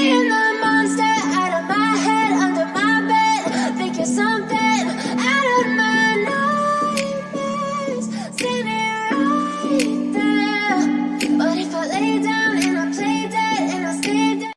seeing the monster out of my head, under my bed, thinking something out of my nightmares, standing right there. But if I lay down and I play dead and I stay dead.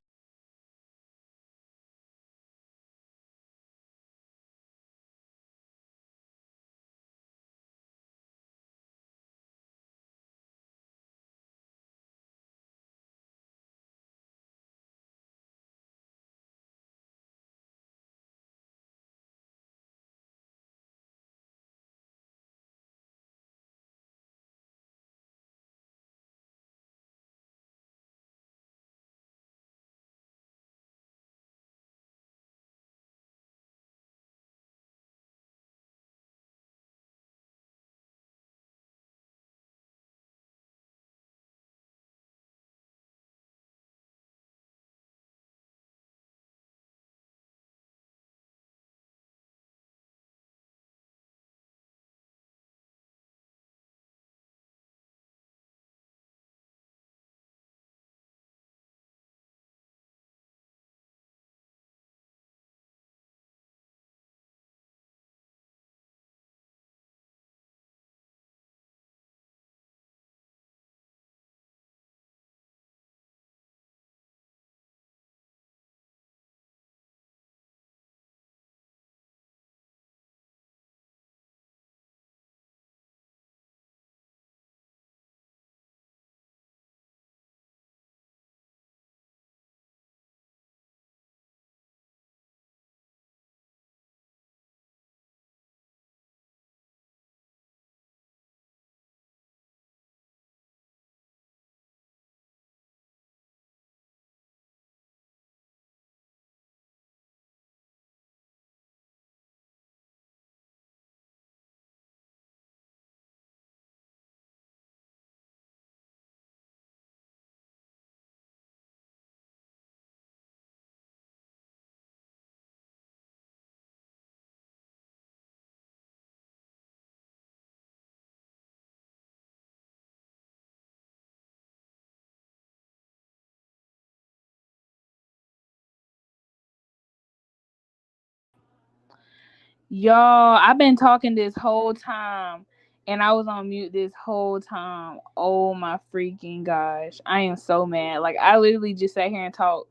Y'all, I've been talking this whole time and I was on mute this whole time. Oh my freaking gosh. I am so mad. Like, I literally just sat here and talked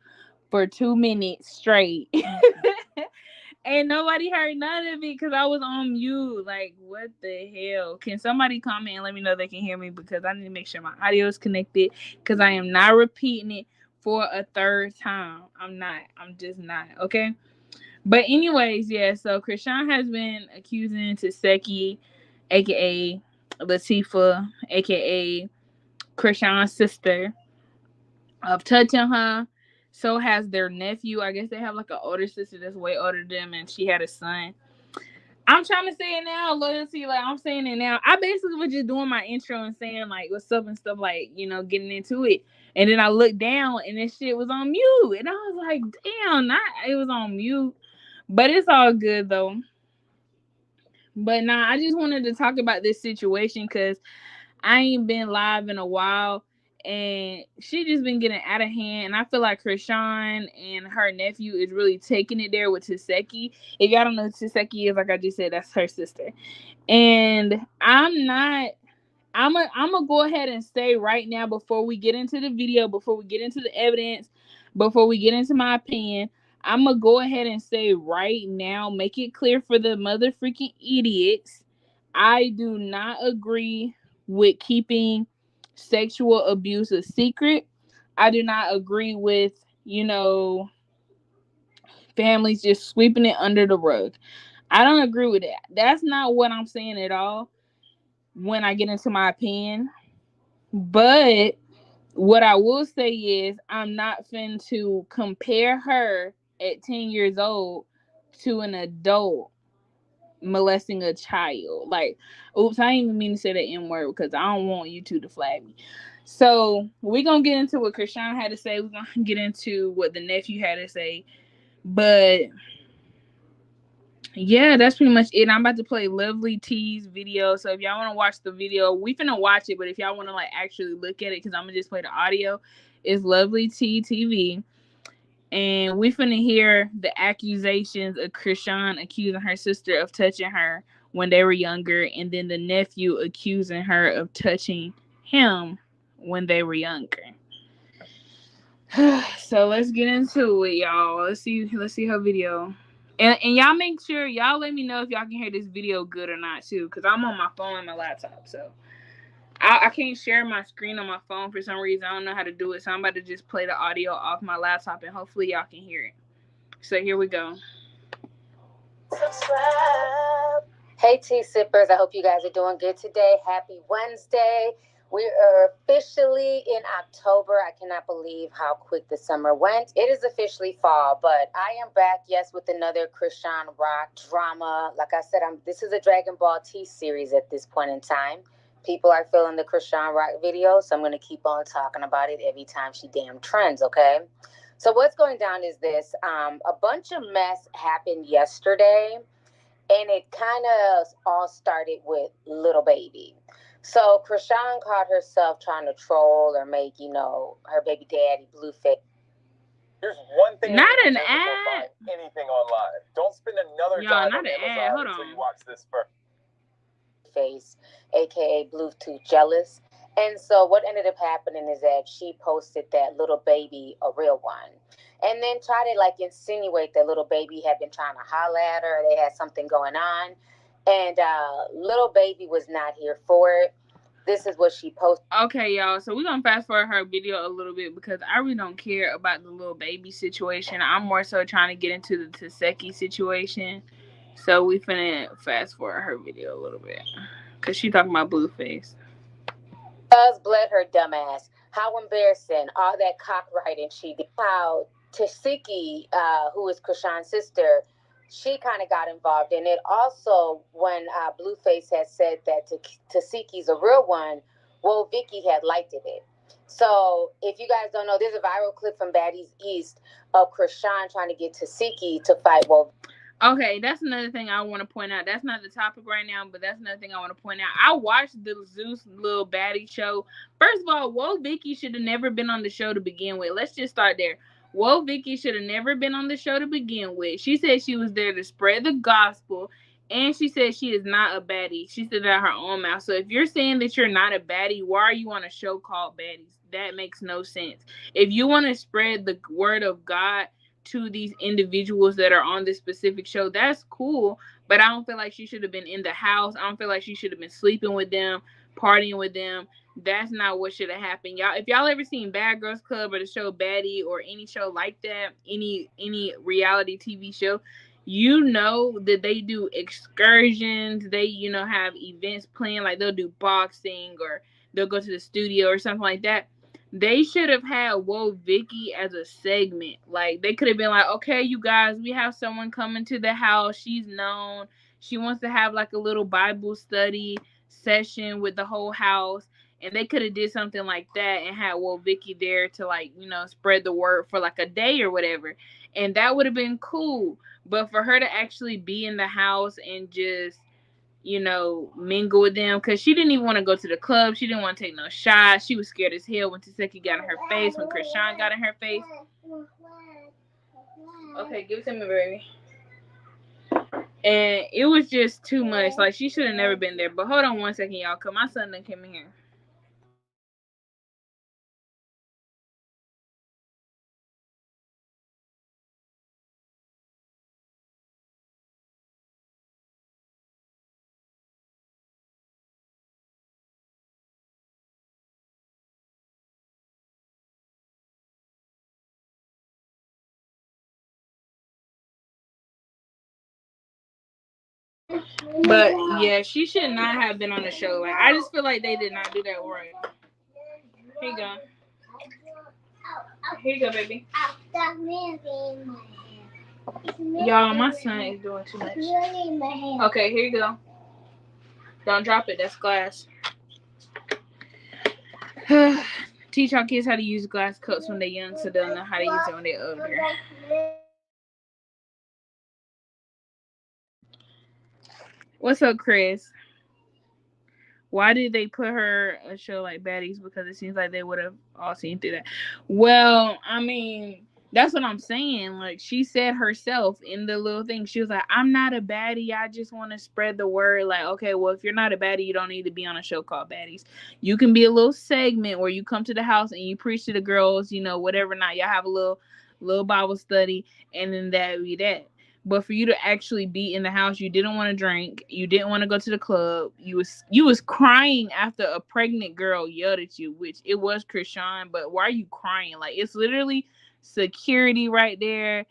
for 2 minutes straight. And nobody heard none of it because I was on mute. Like, what the hell? Can somebody comment and let me know they can hear me, because I need to make sure my audio is connected, because I am not repeating it for a third time. I'm not. I'm just not. Okay? But anyways, yeah, so Chrisean has been accusing Tesehki, aka Latifah, aka Chrisean's sister, of touching her. So has their nephew. I guess they have like an older sister that's way older than them, and she had a son. I'm trying to say it now, loyalty. Like, I'm saying it now. I basically was just doing my intro and saying like what's up and stuff, like, getting into it. And then I looked down and this shit was on mute, and I was like, damn, not it was on mute. But it's all good though. But nah, I just wanted to talk about this situation because I ain't been live in a while, and she just been getting out of hand. And I feel like Chrisean and her nephew is really taking it there with Tesehki. If y'all don't know who Tesehki is, like I just said, that's her sister. And I'm not. I'm gonna go ahead and say right now, before we get into the video, before we get into the evidence, before we get into my opinion, I'm gonna go ahead and say right now, make it clear for the mother freaking idiots, I do not agree with keeping sexual abuse a secret. I do not agree with, families just sweeping it under the rug. I don't agree with that. That's not what I'm saying at all when I get into my opinion. But what I will say is, I'm not fin to compare her at 10 years old to an adult molesting a child. Like, oops, I didn't even mean to say the N word because I don't want you two to flag me. So we're gonna get into what Chrisean had to say. We're gonna get into what the nephew had to say. But yeah, that's pretty much it. I'm about to play Lovely T's video. So if y'all want to watch the video, we finna watch it. But if y'all want to like actually look at it, because I'm gonna just play the audio, it's Lovely T TV. And we finna hear the accusations of Chrisean accusing her sister of touching her when they were younger, and then the nephew accusing her of touching him when they were younger. So let's get into it, y'all. Let's see her video. And y'all make sure y'all let me know if y'all can hear this video good or not too, because I'm on my phone and my laptop, so I can't share my screen on my phone for some reason. I don't know how to do it, so I'm about to just play the audio off my laptop and hopefully y'all can hear it. So here we go. Subscribe. Hey tea sippers, I hope you guys are doing good today. Happy Wednesday. We are officially in October. I cannot believe how quick the summer went. It is officially fall, but I am back, yes, with another Chrisean rock drama. Like I said, this is a Dragon Ball T series at this point in time. People are feeling the Chrisean rock video, so I'm going to keep on talking about it every time she damn trends, okay? So what's going down is this. A bunch of mess happened yesterday, and it kind of all started with Little Baby. So Chrisean caught herself trying to troll or make, her baby daddy Blueface. Here's one thing. Not an ad. Anything online. Don't spend another dime on Amazon until you watch this first. Face, aka Bluetooth jealous. And so what ended up happening is that she posted that Little Baby, a real one, and then tried to insinuate that Little Baby had been trying to holler at her. They had something going on, and Little Baby was not here for it. This is what she posted. Okay, y'all. So we're gonna fast forward her video a little bit because I really don't care about the Little Baby situation. I'm more so trying to get into the Tesehki situation. So we finna fast forward her video a little bit because she talking about Blueface. Does bled her dumbass. How embarrassing! All that cock-writing she did. How Tesehki, who is Chrisean's sister, she kind of got involved in it. Also, when Blueface had said that Tesehki's a real one, well, Vicky had liked it. So, if you guys don't know, there's a viral clip from Baddies East of Chrisean trying to get Tesehki to fight Wolf. Okay, that's another thing I want to point out. That's not the topic right now, but that's another thing I want to point out. I watched the Zeus Little Baddie show. First of all, Whoa Vicky should have never been on the show to begin with. Let's just start there. Whoa Vicky should have never been on the show to begin with. She said she was there to spread the gospel, and she said she is not a baddie. She said that out her own mouth. So if you're saying that you're not a baddie, why are you on a show called Baddies? That makes no sense. If you want to spread the word of God to these individuals that are on this specific show, that's cool, but I don't feel like she should have been in the house. I don't feel like she should have been sleeping with them, partying with them. That's not what should have happened. Y'all, if y'all ever seen Bad Girls Club or the show Baddie or any show like that, any reality TV show, you know that they do excursions. They, have events planned, like they'll do boxing or they'll go to the studio or something like that. They should have had Whoa Vicky as a segment. Like, they could have been like, okay, you guys, we have someone coming to the house. She's known. She wants to have like a little Bible study session with the whole house. And they could have did something like that and had Whoa Vicky there to spread the word for like a day or whatever. And that would have been cool. But for her to actually be in the house and just mingle with them, because she didn't even want to go to the club. She didn't want to take no shots. She was scared as hell when Tesehki got in her face, when Chrisean got in her face. Okay, give it to me, baby. And it was just too much. Like, she should have never been there. But hold on one second, y'all, because my son done came in here. But yeah, she should not have been on the show. Like, I just feel like they did not do that right. Here you go. Here you go, baby. Y'all, my son is doing too much. Okay, here you go. Don't drop it. That's glass. Teach our kids how to use glass cups when they're young so they'll know how to use it when they're older. What's up, Chris? Why did they put her a show like Baddies? Because it seems like they would have all seen through that. Well, I mean, That's what I'm saying. Like, she said herself in the little thing, she was like, I'm not a baddie. I just want to spread the word. Like, okay, well, if you're not a baddie, you don't need to be on a show called Baddies. You can be a little segment where you come to the house and you preach to the girls, you know, whatever not. Y'all have a little Bible study, and then that be that. But for you to actually be in the house, you didn't want to drink, you didn't want to go to the club, you was crying after a pregnant girl yelled at you, which it was Chrisean, but why are you crying? Like, it's literally security right there.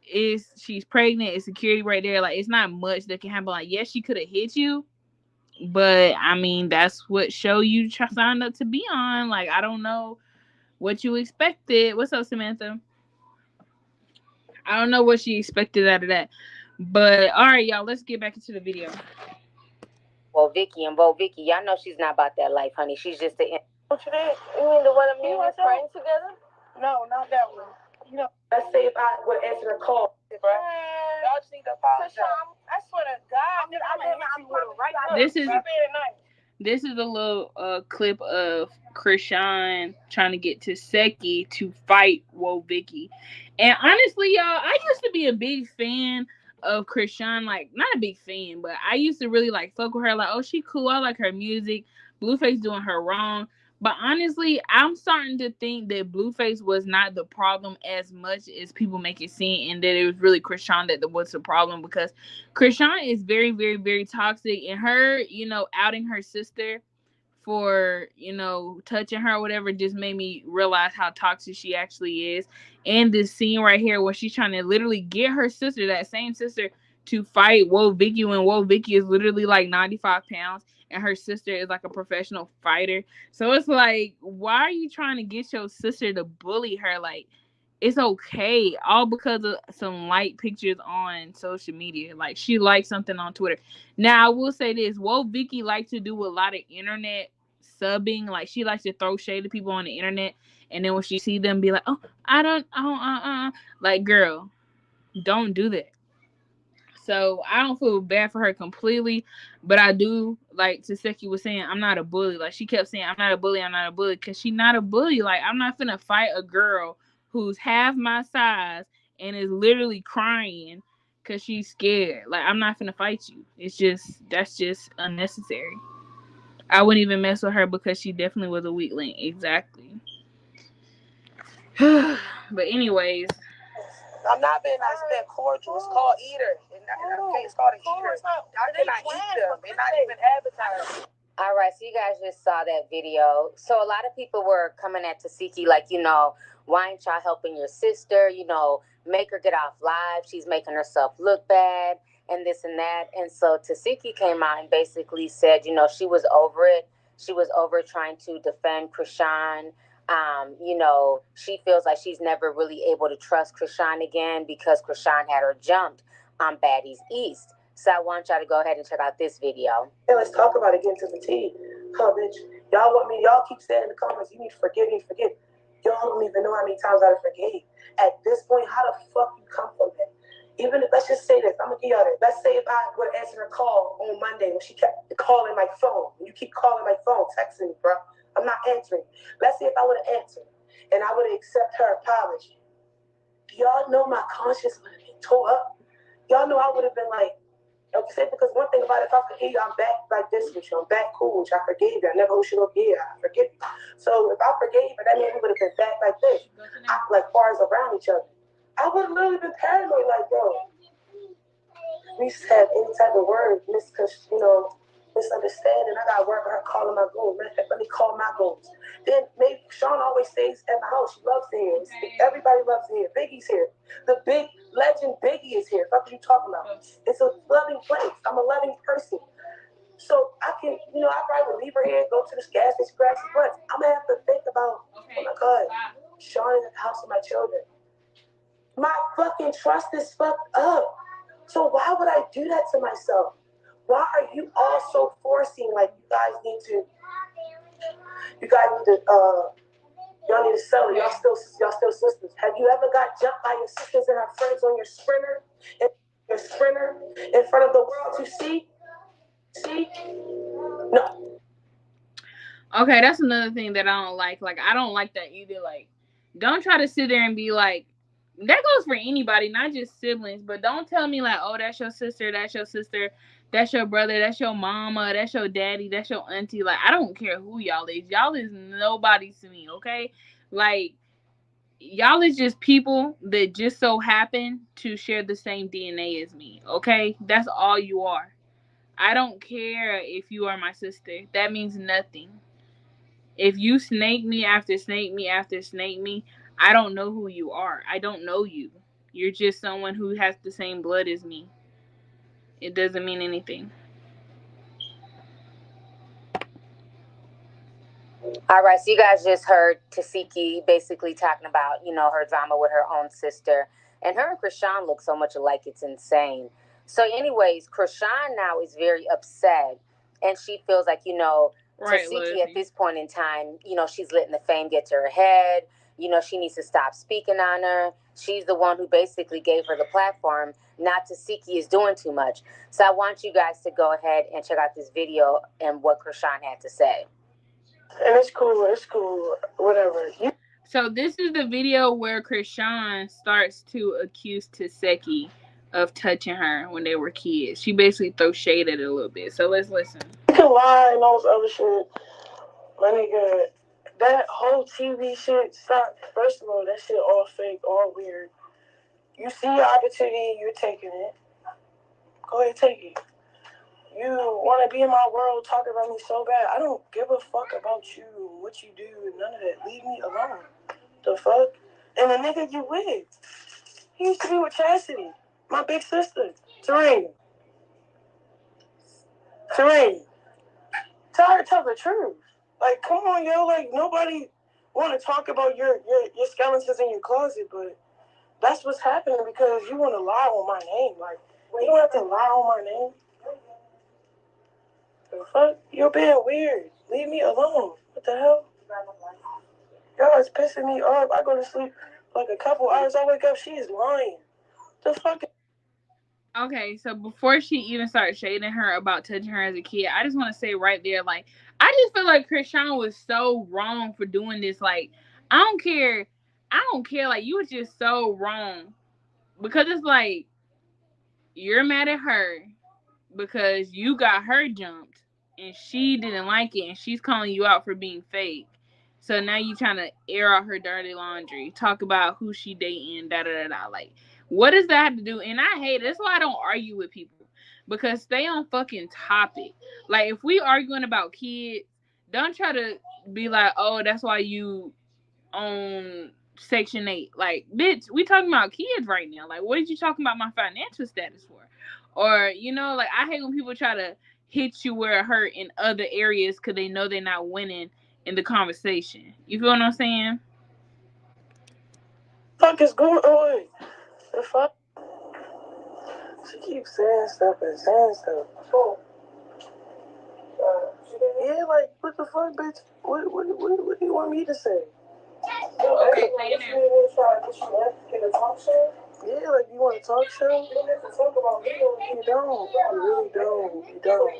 She's pregnant, it's security right there. Like, it's not much that can happen. Like, yes, she could have hit you, but I mean, that's what show you signed up to be on. Like, I don't know what you expected. What's up, Samantha? I don't know what she expected out of that. But all right, y'all, let's get back into the video. Well, Vicky, y'all know she's not about that life, honey. She's just the. What you did? You mean the one of me was praying together? No, not that one. You know, let's say if I would answer a call, bro. Y'all just need to apologize. I swear to God, I'm gonna hit you with it right now. This is a little clip of Chrisean trying to get Tesehki to fight Vicky. And honestly, y'all, I used to be a big fan of Chrisean. Like, not a big fan, but I used to really like fuck with her. Like, oh, she cool. I like her music. Blueface doing her wrong. But honestly, I'm starting to think that Blueface was not the problem as much as people make it seem, and that it was really Chrisean that was the problem, because Chrisean is very, very, very toxic, and her, you know, outing her sister for, you know, touching her or whatever just made me realize how toxic she actually is. And this scene right here where she's trying to literally get her sister, that same sister, to fight Vicky, when Vicky is literally like 95 pounds and her sister is like a professional fighter. So it's like, why are you trying to get your sister to bully her? Like, it's okay, all because of some like pictures on social media. Like, she liked something on Twitter. Now, I will say this, Vicky likes to do a lot of internet subbing. Like, she likes to throw shade to people on the internet, and then when she see them be like, oh, I don't, like, girl, don't do that. So I don't feel bad for her completely, but I do, like Tesehki was saying, I'm not a bully. Like, she kept saying, I'm not a bully, because she's not a bully. Like, I'm not finna fight a girl who's half my size and is literally crying because she's scared. Like, I'm not finna fight you. That's just unnecessary. I wouldn't even mess with her because she definitely was a weak link. Exactly. But anyways, I'm not being nice, being cordial. It's called eater. It's called an eater. I cannot eat them. They're not even advertised. All right, so you guys just saw that video. So a lot of people were coming at Tesehki like, you know, why ain't y'all helping your sister? You know, make her get off live. She's making herself look bad and this and that. And so Tesehki came out and basically said, you know, she was over it. She was over trying to defend Chrisean. You know, she feels like she's never really able to trust Chrisean again because Chrisean had her jumped on Baddies East. So I want y'all to go ahead and check out this video. Yeah, let's talk about it, get to the tea. Huh, bitch. Y'all keep saying in the comments, you need to forgive. Y'all don't even know how many times I forgave. At this point, how the fuck you come from that? Even if, let's just say this, I'm gonna give y'all that. Let's say if I would answer a call on Monday when she kept calling my phone, and you keep calling my phone, texting me, bro. I'm not answering. Let's say if I would have answered and I would have accepted her apology. Do y'all know my conscience would have been tore up? Y'all know I would have been like, okay, because one thing about it, if I forgive you, I'm back like this with you. I'm back cool, which I forgave you. I never owe you no gear. I forgive you. So if I forgave you, that means we would have been back like this, like far as around each other. I would have literally been paranoid, like, bro. We used to have any type of word, misunderstanding. I got to work with her calling my goons. Let me call my goons. Then maybe Sean always stays at my house. She loves to hear. Everybody loves to hear. Biggie's here. The big legend Biggie is here. What are you talking about? It's a loving place. I'm a loving person. So I can, I probably would leave her here, go to the gas station, grab some blunts. I'm going to have to think about, oh my God, Sean is at the house with my children. My fucking trust is fucked up. So why would I do that to myself? Why are you all so forcing? Like, you guys need to y'all need to settle. Y'all still sisters. Have you ever got jumped by your sisters and her friends on your sprinter in front of the world to see? No. Okay, that's another thing that I don't like. Like, I don't like that either. Like, don't try to sit there and be like, that goes for anybody, not just siblings, but don't tell me like, oh, that's your sister, that's your brother, that's your mama, that's your daddy, that's your auntie. Like, I don't care who y'all is. Y'all is nobody to me, okay? Like, y'all is just people that just so happen to share the same DNA as me, okay? That's all you are. I don't care if you are my sister. That means nothing. If you snake me after snake me after snake me, I don't know who you are. I don't know you. You're just someone who has the same blood as me. It doesn't mean anything. All right, so you guys just heard Tesehki basically talking about, her drama with her own sister. And her and Chrisean look so much alike, it's insane. So, anyways, Chrisean now is very upset. And she feels like, Right, Tesehki at this point in time, she's letting the fame get to her head. She needs to stop speaking on her. She's the one who basically gave her the platform. Not Tesehki is doing too much. So I want you guys to go ahead and check out this video and what Chrisean had to say. And it's cool, whatever. So this is the video where Chrisean starts to accuse Tesehki of touching her when they were kids. She basically throws shade at it a little bit. So let's listen. You can lie and all this other shit. My nigga, that whole TV shit, stop. First of all, that shit all fake, all weird. You see your opportunity, you're taking it. Go ahead, take it. You want to be in my world, talking about me so bad. I don't give a fuck about you, what you do, none of that. Leave me alone. The fuck? And the nigga you with, he used to be with Chastity, my big sister, Terrain. Tell her, tell the truth. Like, come on, yo. Like, nobody want to talk about your skeletons in your closet, but that's what's happening because you want to lie on my name. Like, you don't have to lie on my name. The fuck? You're being weird. Leave me alone. What the hell? Yo, it's pissing me off. I go to sleep like a couple hours. I wake up, she is lying. The fuck? Okay, so before she even starts shading her about touching her as a kid, I just want to say right there, like, I just feel like Chrisean was so wrong for doing this. Like, I don't care. Like, you was just so wrong. Because it's like, you're mad at her because you got her jumped and she didn't like it and she's calling you out for being fake. So now you trying to air out her dirty laundry, talk about who she dating, da da da da. Like, what does that have to do? And I hate it. That's why I don't argue with people, because stay on fucking topic. Like, if we arguing about kids, don't try to be like, oh, that's why you on Section 8. Like, bitch, we talking about kids right now. Like, what are you talking about my financial status for? Or, like, I hate when people try to hit you where it hurt in other areas because they know they're not winning in the conversation. You feel what I'm saying? Fuck is going on? The fuck? She keeps saying stuff. Oh. Yeah, like, what the fuck, bitch? What do you want me to say? Okay, say it now. Yeah, like, you want to talk show? You don't. You really don't. You don't.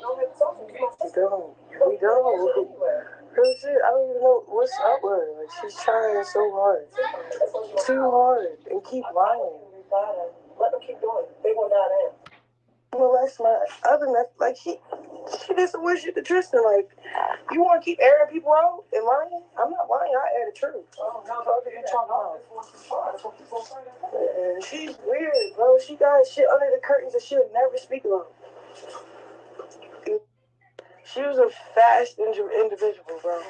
Real shit, I don't even know what's up with her. Like, she's trying so hard. Too hard. And keep lying. Let them keep doing it. They will not end. Molest my other nephew. Like, she did some weird shit to Tristan. Like, you want to keep airing people out and lying? I'm not lying. I air the truth. What are you talking about? Man, she's weird, bro. She got shit under the curtains that she'll never speak about. She was a fast individual, bro.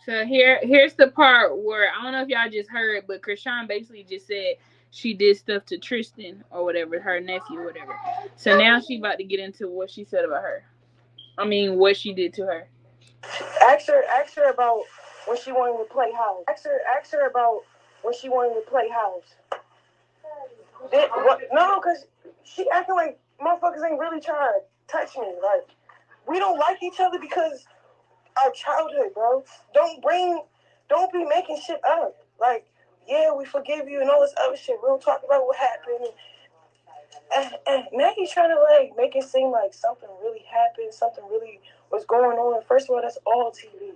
So here's the part where I don't know if y'all just heard, but Chrisean basically just said she did stuff to Tristan or whatever, her nephew or whatever. So now she about to get into what she said about her. I mean, what she did to her. Ask her about when she wanted to play house. Ask her about when she wanted to play house. No, because she acting like motherfuckers ain't really trying to touch me. Like, we don't like each other because our childhood, bro. Don't be making shit up. Like, yeah, we forgive you and all this other shit. We don't talk about what happened. And now you're trying to, like, make it seem like something really happened, something really was going on. First of all, that's all TV.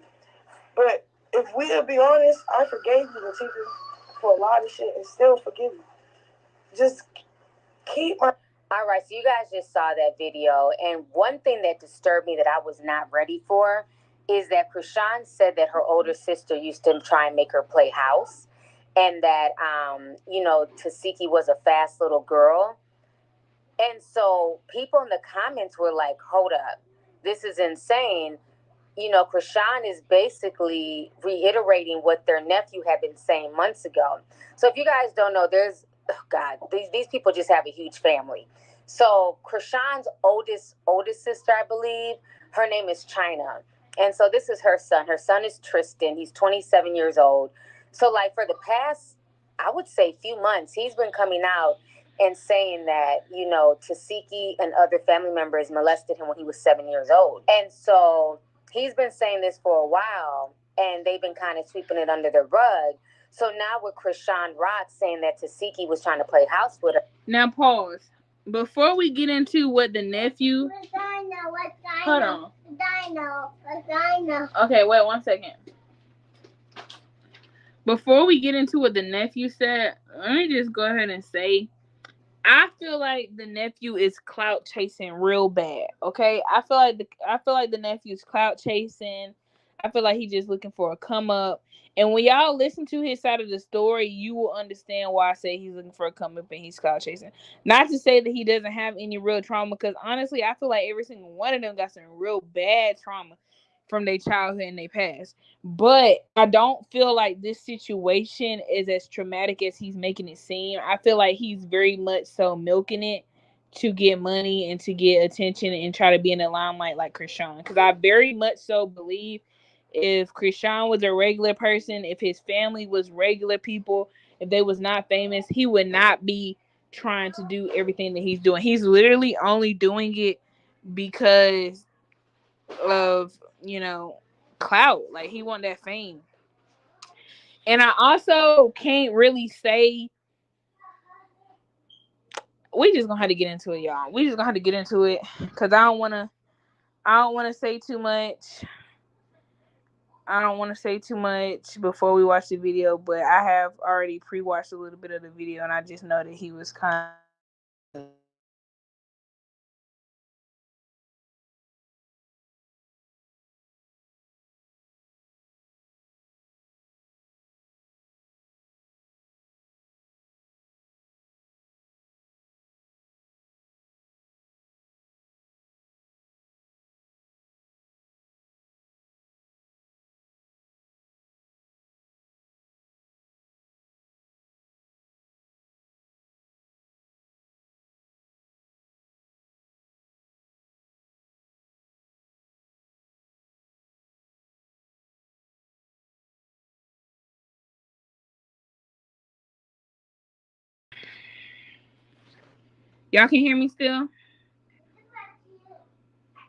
But if we'll be honest, I forgave you, Latifah, for a lot of shit and still forgive you. Just keep my... All right, so you guys just saw that video, and one thing that disturbed me that I was not ready for is that Chrisean said that her older sister used to try and make her play house, and that, Tesehki was a fast little girl. And so people in the comments were like, hold up, this is insane. Chrisean is basically reiterating what their nephew had been saying months ago. So if you guys don't know, these people just have a huge family. So Chrisean's oldest sister, I believe, her name is China. And so this is her son. Her son is Tristan. He's 27 years old. So like for the past, I would say few months, he's been coming out and saying that, Tesehki and other family members molested him when he was 7 years old. And so he's been saying this for a while, and they've been kind of sweeping it under the rug. So now with Chrisean Rock saying that Tesehki was trying to play house with her. Now pause. Before we get into what the nephew... Hold on. Okay, wait 1 second. Before we get into what the nephew said, let me just go ahead and say, I feel like the nephew is clout chasing real bad. Okay, I feel like the nephew's clout chasing. I feel like he's just looking for a come up. And when y'all listen to his side of the story, you will understand why I say he's looking for a come up and he's clout chasing. Not to say that he doesn't have any real trauma, because honestly, I feel like every single one of them got some real bad trauma from their childhood and their past. But I don't feel like this situation is as traumatic as he's making it seem. I feel like he's very much so milking it to get money and to get attention and try to be in the limelight like Chrisean. Because I very much so believe if Chrisean was a regular person, if his family was regular people, if they was not famous, he would not be trying to do everything that he's doing. He's literally only doing it because of, clout. Like, he want that fame. And I also can't really say, we just gonna have to get into it, y'all. We just gonna have to get into it, because I don't wanna say too much. I don't want to say too much before we watch the video, but I have already pre-watched a little bit of the video, and I just know that he was kind of... Y'all can hear me still?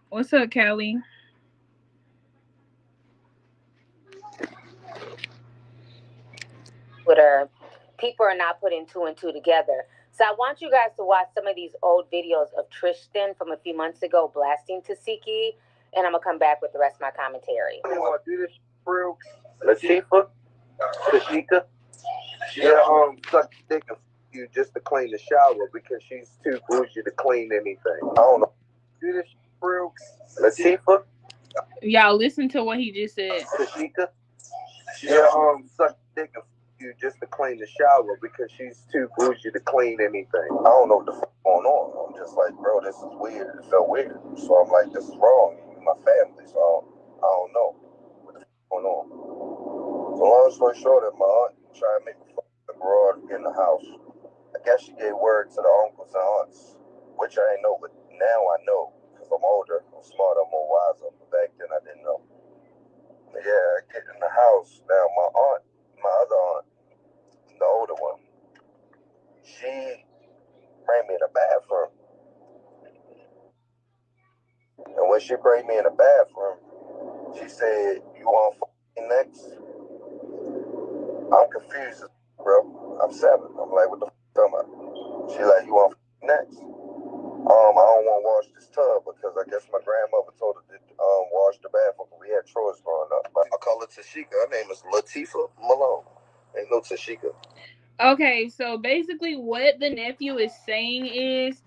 What's up, Callie? With her, people are not putting two and two together. So I want you guys to watch some of these old videos of Tristan from a few months ago blasting Tesehki, and I'm gonna come back with the rest of my commentary. You want to do this for real? Latifah? Tashika? Yeah, suck dick and you just to clean the shower because she's too bougie to clean anything. I don't know. Do this for real? Latifah? Y'all listen to what he just said. Tashika? Yeah, suck dick and you just to clean the shower because she's too bougie to clean anything. I don't know what the fuck going on. I'm just like, bro, this is weird. It felt weird. So I'm like, this is wrong. You're my family, so I don't know what the fuck going on. So long story short, my aunt tried to make me fuck abroad in the house. I guess she gave word to the uncles and aunts, which I ain't know, but now I know because I'm older, I'm smarter, I'm more wiser. But back then I didn't know. But yeah, I get in the house now. My other aunt, the older one, she bring me in the bathroom, and when she bring me in the bathroom, she said, "You want to fuck me next?" I'm confused, bro. I'm 7. I'm like, what the fuck am I? She like, "You want to fuck me next?" I don't want to wash this tub because I guess my grandmother told her to wash the bathroom. We had chores growing up. My I call her Tesehki. Her name is Latifah Malone. Ain't no Tesehki. Okay, so basically what the nephew is saying is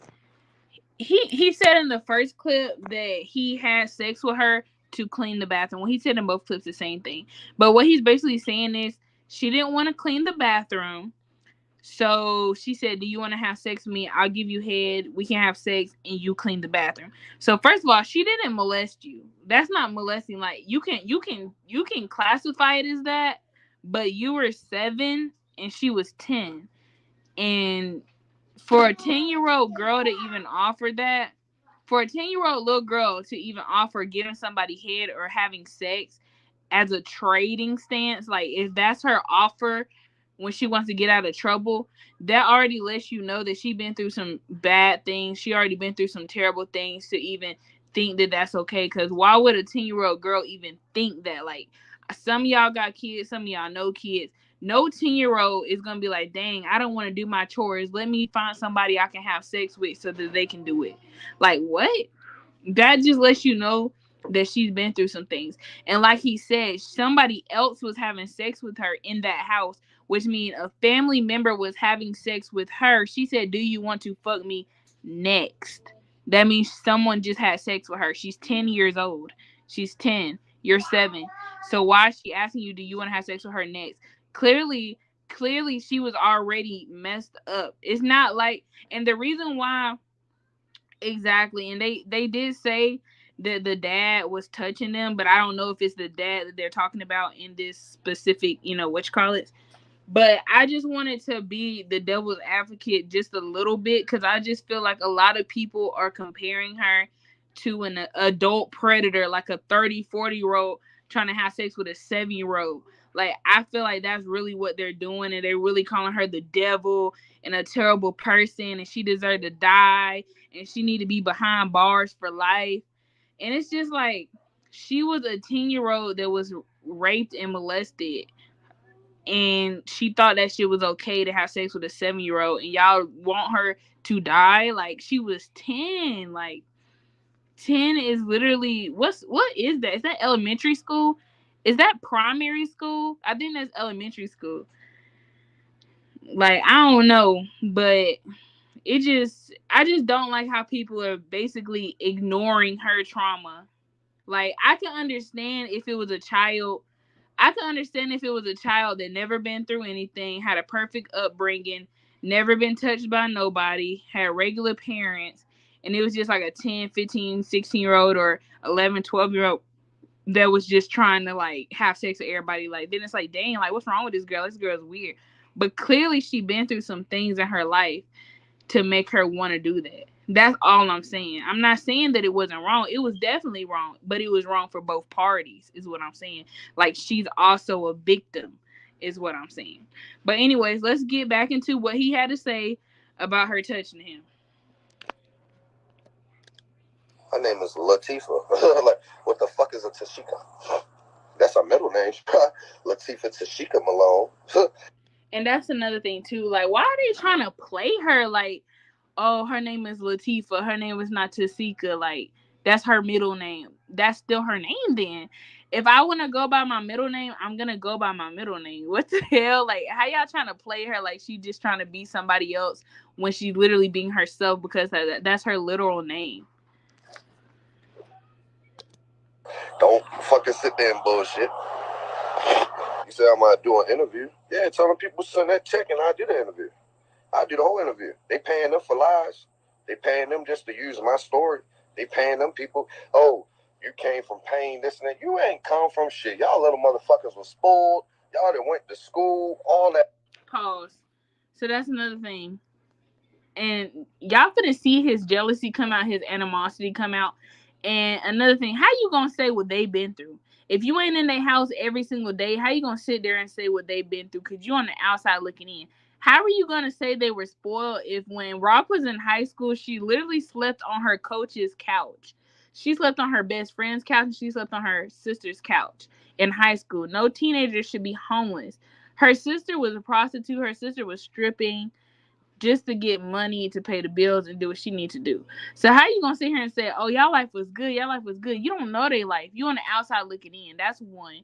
he said in the first clip that he had sex with her to clean the bathroom. Well, he said in both clips the same thing. But what he's basically saying is she didn't want to clean the bathroom. So she said, "Do you want to have sex with me? I'll give you head. We can have sex, and you clean the bathroom." So first of all, she didn't molest you. That's not molesting. Like you can classify it as that, but you were 7 and she was 10, and for a 10-year-old girl to even offer that, for a 10-year-old little girl to even offer giving somebody head or having sex as a trading stance, like if that's her offer when she wants to get out of trouble, that already lets you know that she been through some bad things. She already been through some terrible things to even think that that's okay. Because why would a 10-year-old girl even think that? Like, some of y'all got kids, some of y'all know kids. No 10-year-old is going to be like, dang, I don't want to do my chores. Let me find somebody I can have sex with so that they can do it. Like, what? That just lets you know that she's been through some things. And like he said, somebody else was having sex with her in that house, which means a family member was having sex with her. She said, "Do you want to fuck me next?" That means someone just had sex with her. She's 10 years old. She's 10. You're 7. So why is she asking you, do you want to have sex with her next? Clearly she was already messed up. It's not like, and the reason why, exactly, and they did say that the dad was touching them, but I don't know if it's the dad that they're talking about in this specific, what you call it. But I just wanted to be the devil's advocate just a little bit, because I just feel like a lot of people are comparing her to an adult predator, like a 30-40-year-old trying to have sex with a 7-year-old. Like, I feel like that's really what they're doing, and they're really calling her the devil and a terrible person, and she deserved to die, and she need to be behind bars for life. And it's just like, she was a 10-year-old that was raped and molested, and she thought that shit was okay to have sex with a 7-year-old, and y'all want her to die. Like, she was 10. Like, 10 is literally, what is that? Is that elementary school? Is that primary school? I think that's elementary school. Like, I don't know, but I just don't like how people are basically ignoring her trauma. Like, I can understand if it was a child. I can understand if it was a child that never been through anything, had a perfect upbringing, never been touched by nobody, had regular parents, and it was just like a 10, 15, 16-year-old or 11, 12-year-old that was just trying to, like, have sex with everybody. Like, then it's like, dang, like, what's wrong with this girl? This girl's weird. But clearly she been through some things in her life to make her want to do that. That's all I'm saying. I'm not saying that it wasn't wrong. It was definitely wrong, but it was wrong for both parties, is what I'm saying. Like, she's also a victim, is what I'm saying. But anyways, let's get back into what he had to say about her touching him. Her name is Latifah. Like, what the fuck is a Tesehki? That's her middle name. Latifah Tesehki Malone. And that's another thing too. Like, why are they trying to play her like, oh, her name is Latifah, her name is not Tesehki? Like, that's her middle name. That's still her name then. If I want to go by my middle name, I'm going to go by my middle name. What the hell? Like, how y'all trying to play her like she just trying to be somebody else when she's literally being herself, because that's her literal name? Don't fucking sit there and bullshit. You say I might do an interview. Yeah, tell them people send that check and I'll do the interview. I'll do the whole interview. They paying them for lies. They paying them just to use my story. They paying them people, oh, you came from pain, this and that. You ain't come from shit. Y'all little motherfuckers was spoiled. Y'all that went to school, all that. Pause. So that's another thing. And y'all finna see his jealousy come out, his animosity come out. And another thing, how you gonna say what they been through? If you ain't in their house every single day, how you gonna sit there and say what they've been through? Because you on the outside looking in. How are you gonna say they were spoiled if when Rock was in high school, she literally slept on her coach's couch? She slept on her best friend's couch, and she slept on her sister's couch in high school. No teenager should be homeless. Her sister was a prostitute. Her sister was stripping just to get money to pay the bills and do what she needs to do. So how you gonna sit here and say, oh, y'all life was good, y'all life was good? You don't know their life. You on the outside looking in. That's one.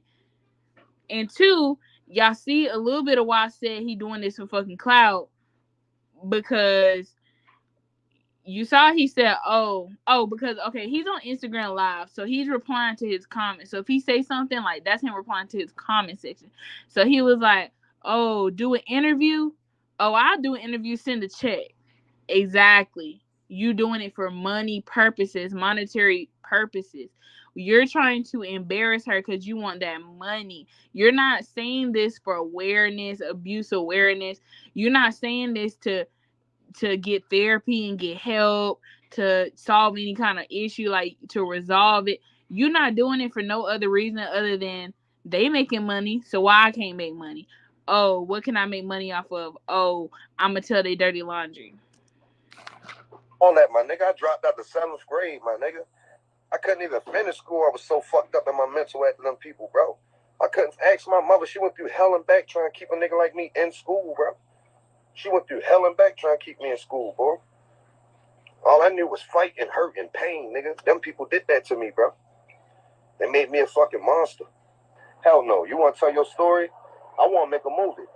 And two, y'all see a little bit of why I said he doing this for fucking clout, because you saw he said, because, okay, he's on Instagram Live, so he's replying to his comments. So if he say something, like, that's him replying to his comment section. So he was like, oh, do an interview? Oh, I'll do an interview, send a check. Exactly. You doing it for money purposes, monetary purposes. You're trying to embarrass her because you want that money. You're not saying this for awareness, abuse awareness. You're not saying this to get therapy and get help, to solve any kind of issue, like to resolve it. You're not doing it for no other reason other than they making money, so why I can't make money? Oh, what can I make money off of? Oh, I'ma tell they dirty laundry. On that, my nigga, I dropped out the 7th grade, my nigga. I couldn't even finish school. I was so fucked up in my mental after them people, bro. I couldn't ask my mother. She went through hell and back trying to keep a nigga like me in school, bro. She went through hell and back trying to keep me in school, bro. All I knew was fight and hurt and pain, nigga. Them people did that to me, bro. They made me a fucking monster. Hell no. You want to tell your story? I want to make a movie.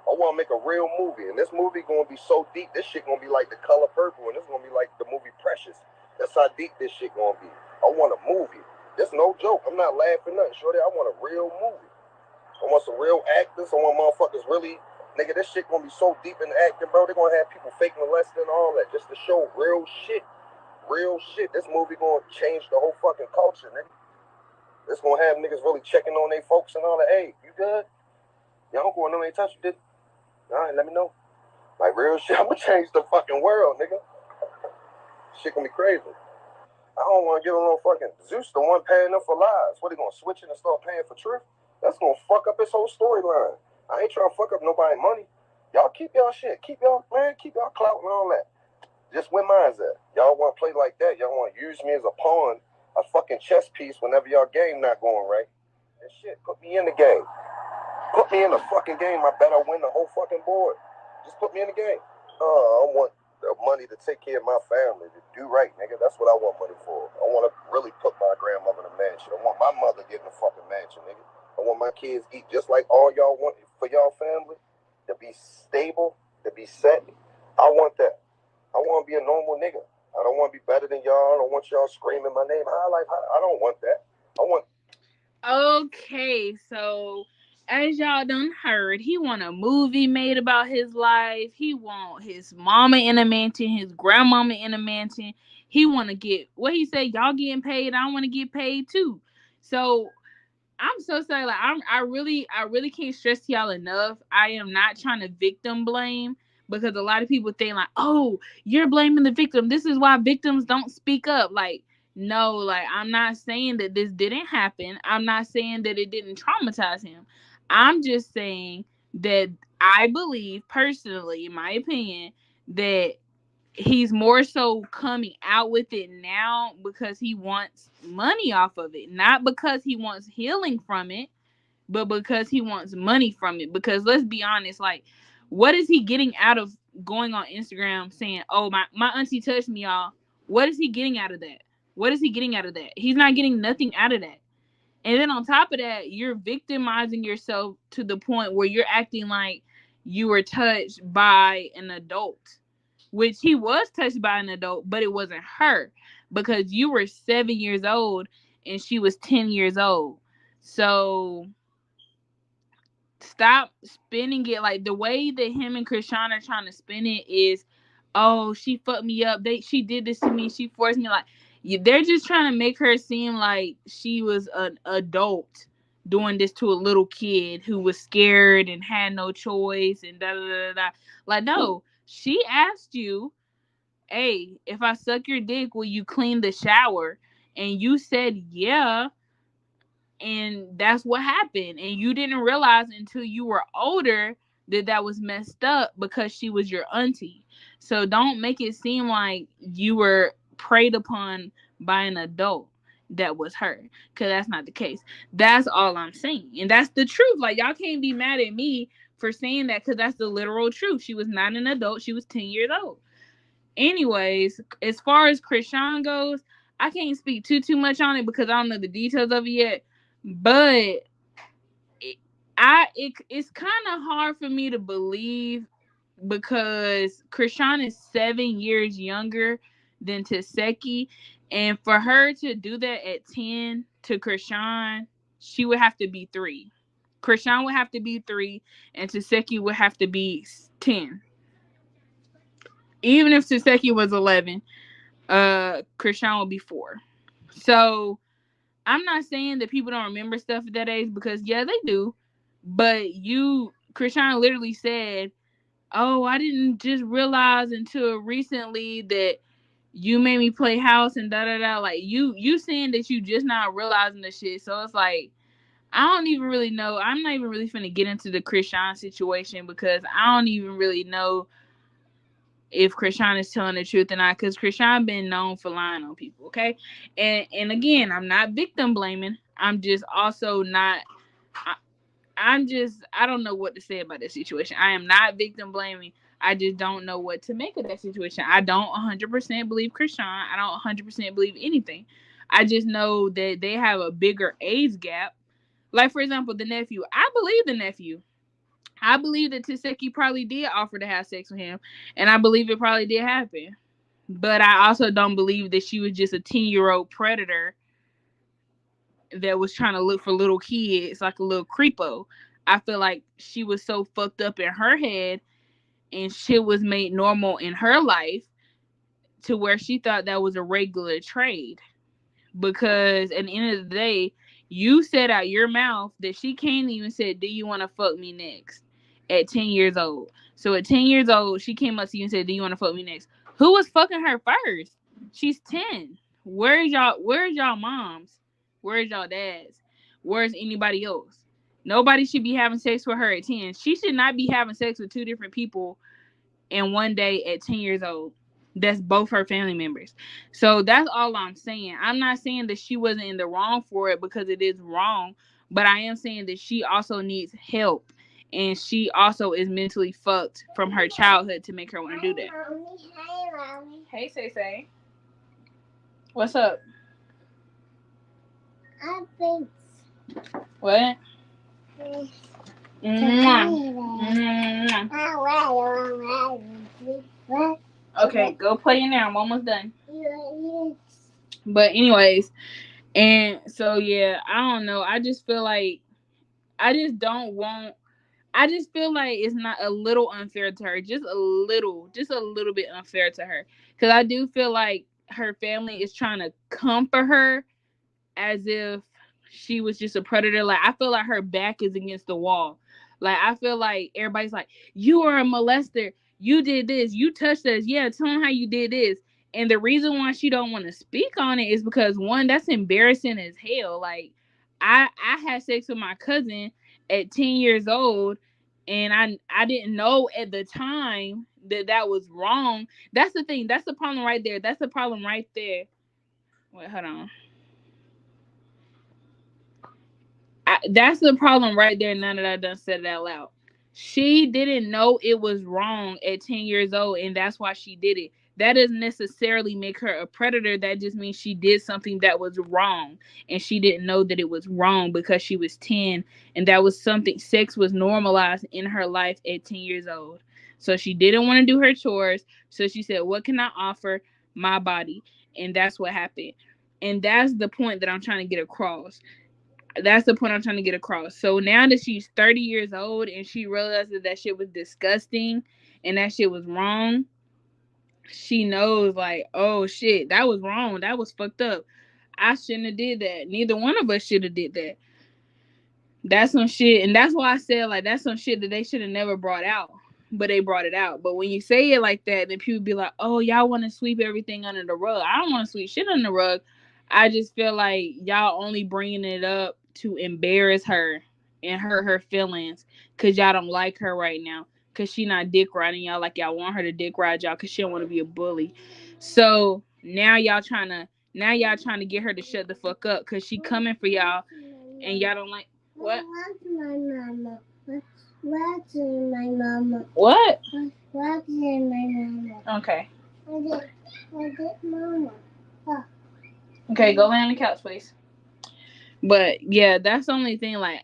I want to make a real movie. And this movie going to be so deep. This shit going to be like The Color Purple. And this going to be like the movie Precious. That's how deep this shit going to be. I want a movie. This no joke. I'm not laughing nothing, shorty. I want a real movie. I want some real actors. I want motherfuckers really... Nigga, this shit gonna be so deep in the acting, bro. They're gonna have people fake molesting and all that just to show real shit. Real shit. This movie gonna change the whole fucking culture, nigga. It's gonna have niggas really checking on their folks and all that. Hey, you good? Your uncle and them ain't touch you, did? All right, let me know. Like, real shit. I'm gonna change the fucking world, nigga. Shit gonna be crazy. I don't wanna give them no fucking Zeus, the one paying them for lies. What, they gonna switch it and start paying for truth? That's gonna fuck up his whole storyline. I ain't trying to fuck up nobody's money. Y'all keep y'all shit. Keep y'all clout and all that. Just where mine's at. Y'all want to play like that. Y'all want to use me as a pawn, a fucking chess piece whenever y'all game not going right. And shit, put me in the game. Put me in the fucking game. I bet I win the whole fucking board. Just put me in the game. I want the money to take care of my family, to do right, nigga. That's what I want money for. I want to really put my grandmother in a mansion. I want my mother getting a fucking mansion, nigga. I want my kids eat just like all y'all want for y'all family, to be stable, to be set. I want that. I want to be a normal nigga. I don't want to be better than y'all. I don't want y'all screaming my name. I don't want that. I want... Okay, so as y'all done heard, he want a movie made about his life. He want his mama in a mansion, his grandmama in a mansion. He want to get, what he said, y'all getting paid, I want to get paid too. So I'm so sorry. Like, I really can't stress to y'all enough. I am not trying to victim blame, because a lot of people think like, oh, you're blaming the victim. This is why victims don't speak up. Like, no, like, I'm not saying that this didn't happen. I'm not saying that it didn't traumatize him. I'm just saying that I believe personally, in my opinion, that he's more so coming out with it now because he wants money off of it, not because he wants healing from it, but because he wants money from it. Because let's be honest, like, what is he getting out of going on Instagram saying, oh, my auntie touched me, y'all? What is he getting out of that? What is he getting out of that? He's not getting nothing out of that. And then on top of that, you're victimizing yourself to the point where you're acting like you were touched by an adult, which he was touched by an adult, but it wasn't her, because you were 7 years old and she was 10 years old. So stop spinning it. Like, the way that him and Chrisean are trying to spin it is, oh, she fucked me up. She did this to me. She forced me. Like, they're just trying to make her seem like she was an adult doing this to a little kid who was scared and had no choice and da da da da. Like, no, she asked you, hey, if I suck your dick, will you clean the shower? And you said, yeah. And that's what happened. And you didn't realize until you were older that was messed up because she was your auntie. So don't make it seem like you were preyed upon by an adult that was her, because that's not the case. That's all I'm saying. And that's the truth. Like, y'all can't be mad at me for saying that, because that's the literal truth. She was not an adult. She was 10 years old. Anyways, as far as Chrisean goes, I can't speak too much on it because I don't know the details of it yet. But it's kind of hard for me to believe because Chrisean is 7 years younger than Tesehki, and for her to do that at 10 to Chrisean, she would have to be 3. Chrisean would have to be 3, and Tesehki would have to be 10. Even if Tesehki was 11, Chrisean would be 4. So I'm not saying that people don't remember stuff at that age, because yeah, they do. But Chrisean literally said, "Oh, I didn't just realize until recently that you made me play house and da da da." Like you saying that you just not realizing the shit. So it's like, I don't even really know. I'm not even really finna get into the Chrisean situation, because I don't even really know if Chrisean is telling the truth or not, because Chrisean been known for lying on people, okay? And again, I'm not victim blaming. I'm just also not. I don't know what to say about this situation. I am not victim blaming. I just don't know what to make of that situation. I don't 100% believe Chrisean. I don't 100% believe anything. I just know that they have a bigger age gap. Like, for example, the nephew. I believe the nephew. I believe that Tesehki probably did offer to have sex with him, and I believe it probably did happen. But I also don't believe that she was just a 10-year-old predator that was trying to look for little kids, like a little creepo. I feel like she was so fucked up in her head, and shit was made normal in her life to where she thought that was a regular trade. Because at the end of the day, you said out your mouth that she came to you and said, "Do you want to fuck me next?" At 10 years old. So at 10 years old, she came up to you and said, "Do you want to fuck me next?" Who was fucking her first? She's 10. Where's y'all moms? Where's y'all dads? Where's anybody else? Nobody should be having sex with her at 10. She should not be having sex with 2 different people in one day at 10 years old. That's both her family members. So that's all I'm saying. I'm not saying that she wasn't in the wrong for it, because it is wrong, but I am saying that she also needs help, and she also is mentally fucked from her childhood to make her want to do that. Hey, Say. What's up? I think. What? Okay, go play it now. I'm almost done. But anyways, and so yeah, I don't know. I just feel like I just feel like it's not a little unfair to her. Just a little bit unfair to her. Because I do feel like her family is trying to comfort her as if she was just a predator. Like, I feel like her back is against the wall. Like, I feel like everybody's like, "You are a molester. You did this. You touched us. Yeah, tell them how you did this." And the reason why she don't want to speak on it is because, one, that's embarrassing as hell. Like, I had sex with my cousin at 10 years old, and I didn't know at the time that was wrong. That's the thing. That's the problem right there. That's the problem right there. Wait, hold on. That's the problem right there. Now that I done said it out loud, she didn't know it was wrong at 10 years old, and that's why she did it. That doesn't necessarily make her a predator. That just means she did something that was wrong, and she didn't know that it was wrong because she was 10, and that was something. Sex was normalized in her life at 10 years old. So she didn't want to do her chores, so she said, "What can I offer my body?" And that's what happened. And that's the point that I'm trying to get across. So now that she's 30 years old and she realizes that shit was disgusting and that shit was wrong, she knows, like, oh shit, that was wrong. That was fucked up. I shouldn't have did that. Neither one of us should have did that. That's some shit. And that's why I said, like, that's some shit that they should have never brought out. But they brought it out. But when you say it like that, then people be like, "Oh, y'all want to sweep everything under the rug." I don't want to sweep shit under the rug. I just feel like y'all only bringing it up to embarrass her and hurt her feelings because y'all don't like her right now, because she not dick riding y'all like y'all want her to dick ride y'all, because she don't want to be a bully. So now y'all trying to get her to shut the fuck up because she coming for y'all and y'all don't like. What? What's in my mama? What? What's in my mama? Okay. I did mama. Oh. Okay, go lay on the couch, please. But yeah, that's the only thing. Like,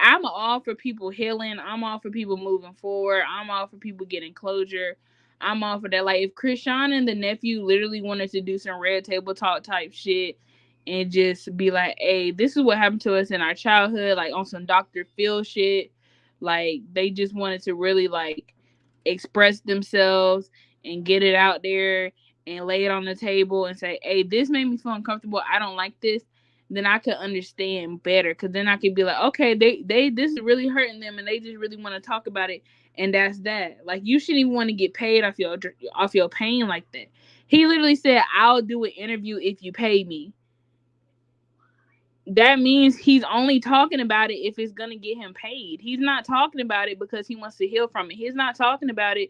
I'm all for people healing. I'm all for people moving forward. I'm all for people getting closure. I'm all for that. Like, if Chrisean and the nephew literally wanted to do some red table talk type shit and just be like, hey, this is what happened to us in our childhood, like on some Dr. Phil shit. Like, they just wanted to really, like, express themselves and get it out there and lay it on the table and say, hey, this made me feel uncomfortable. I don't like this. Then I could understand better, because then I could be like, okay, they this is really hurting them and they just really want to talk about it, and that's that. Like, you shouldn't even want to get paid off your pain like that. He literally said, I'll do an interview if you pay me. That means he's only talking about it if it's gonna get him paid. He's not talking about it because he wants to heal from it. He's not talking about it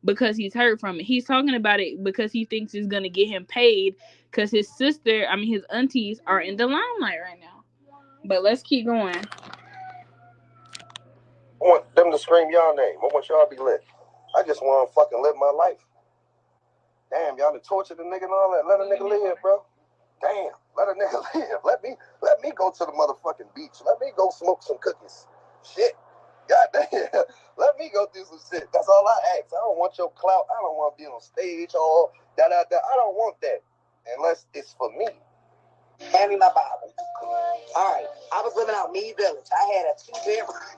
because he's hurt from it. He's talking about it because he thinks it's gonna get him paid, because his his aunties are in the limelight right now. But let's keep going. I want them to scream y'all name. I want y'all to be lit. I just want to fucking live my life. Damn, y'all done tortured the nigga and all that. Let a nigga live, bro. Damn, let a nigga live. Let me go to the motherfucking beach. Let me go smoke some cookies. Shit. God damn. Let me go do some shit. That's all I ask. I don't want your clout. I don't want to be on stage all that. I don't want that. Unless it's for me. Hand me my Bible. All right. I was living out Meade Village. I had a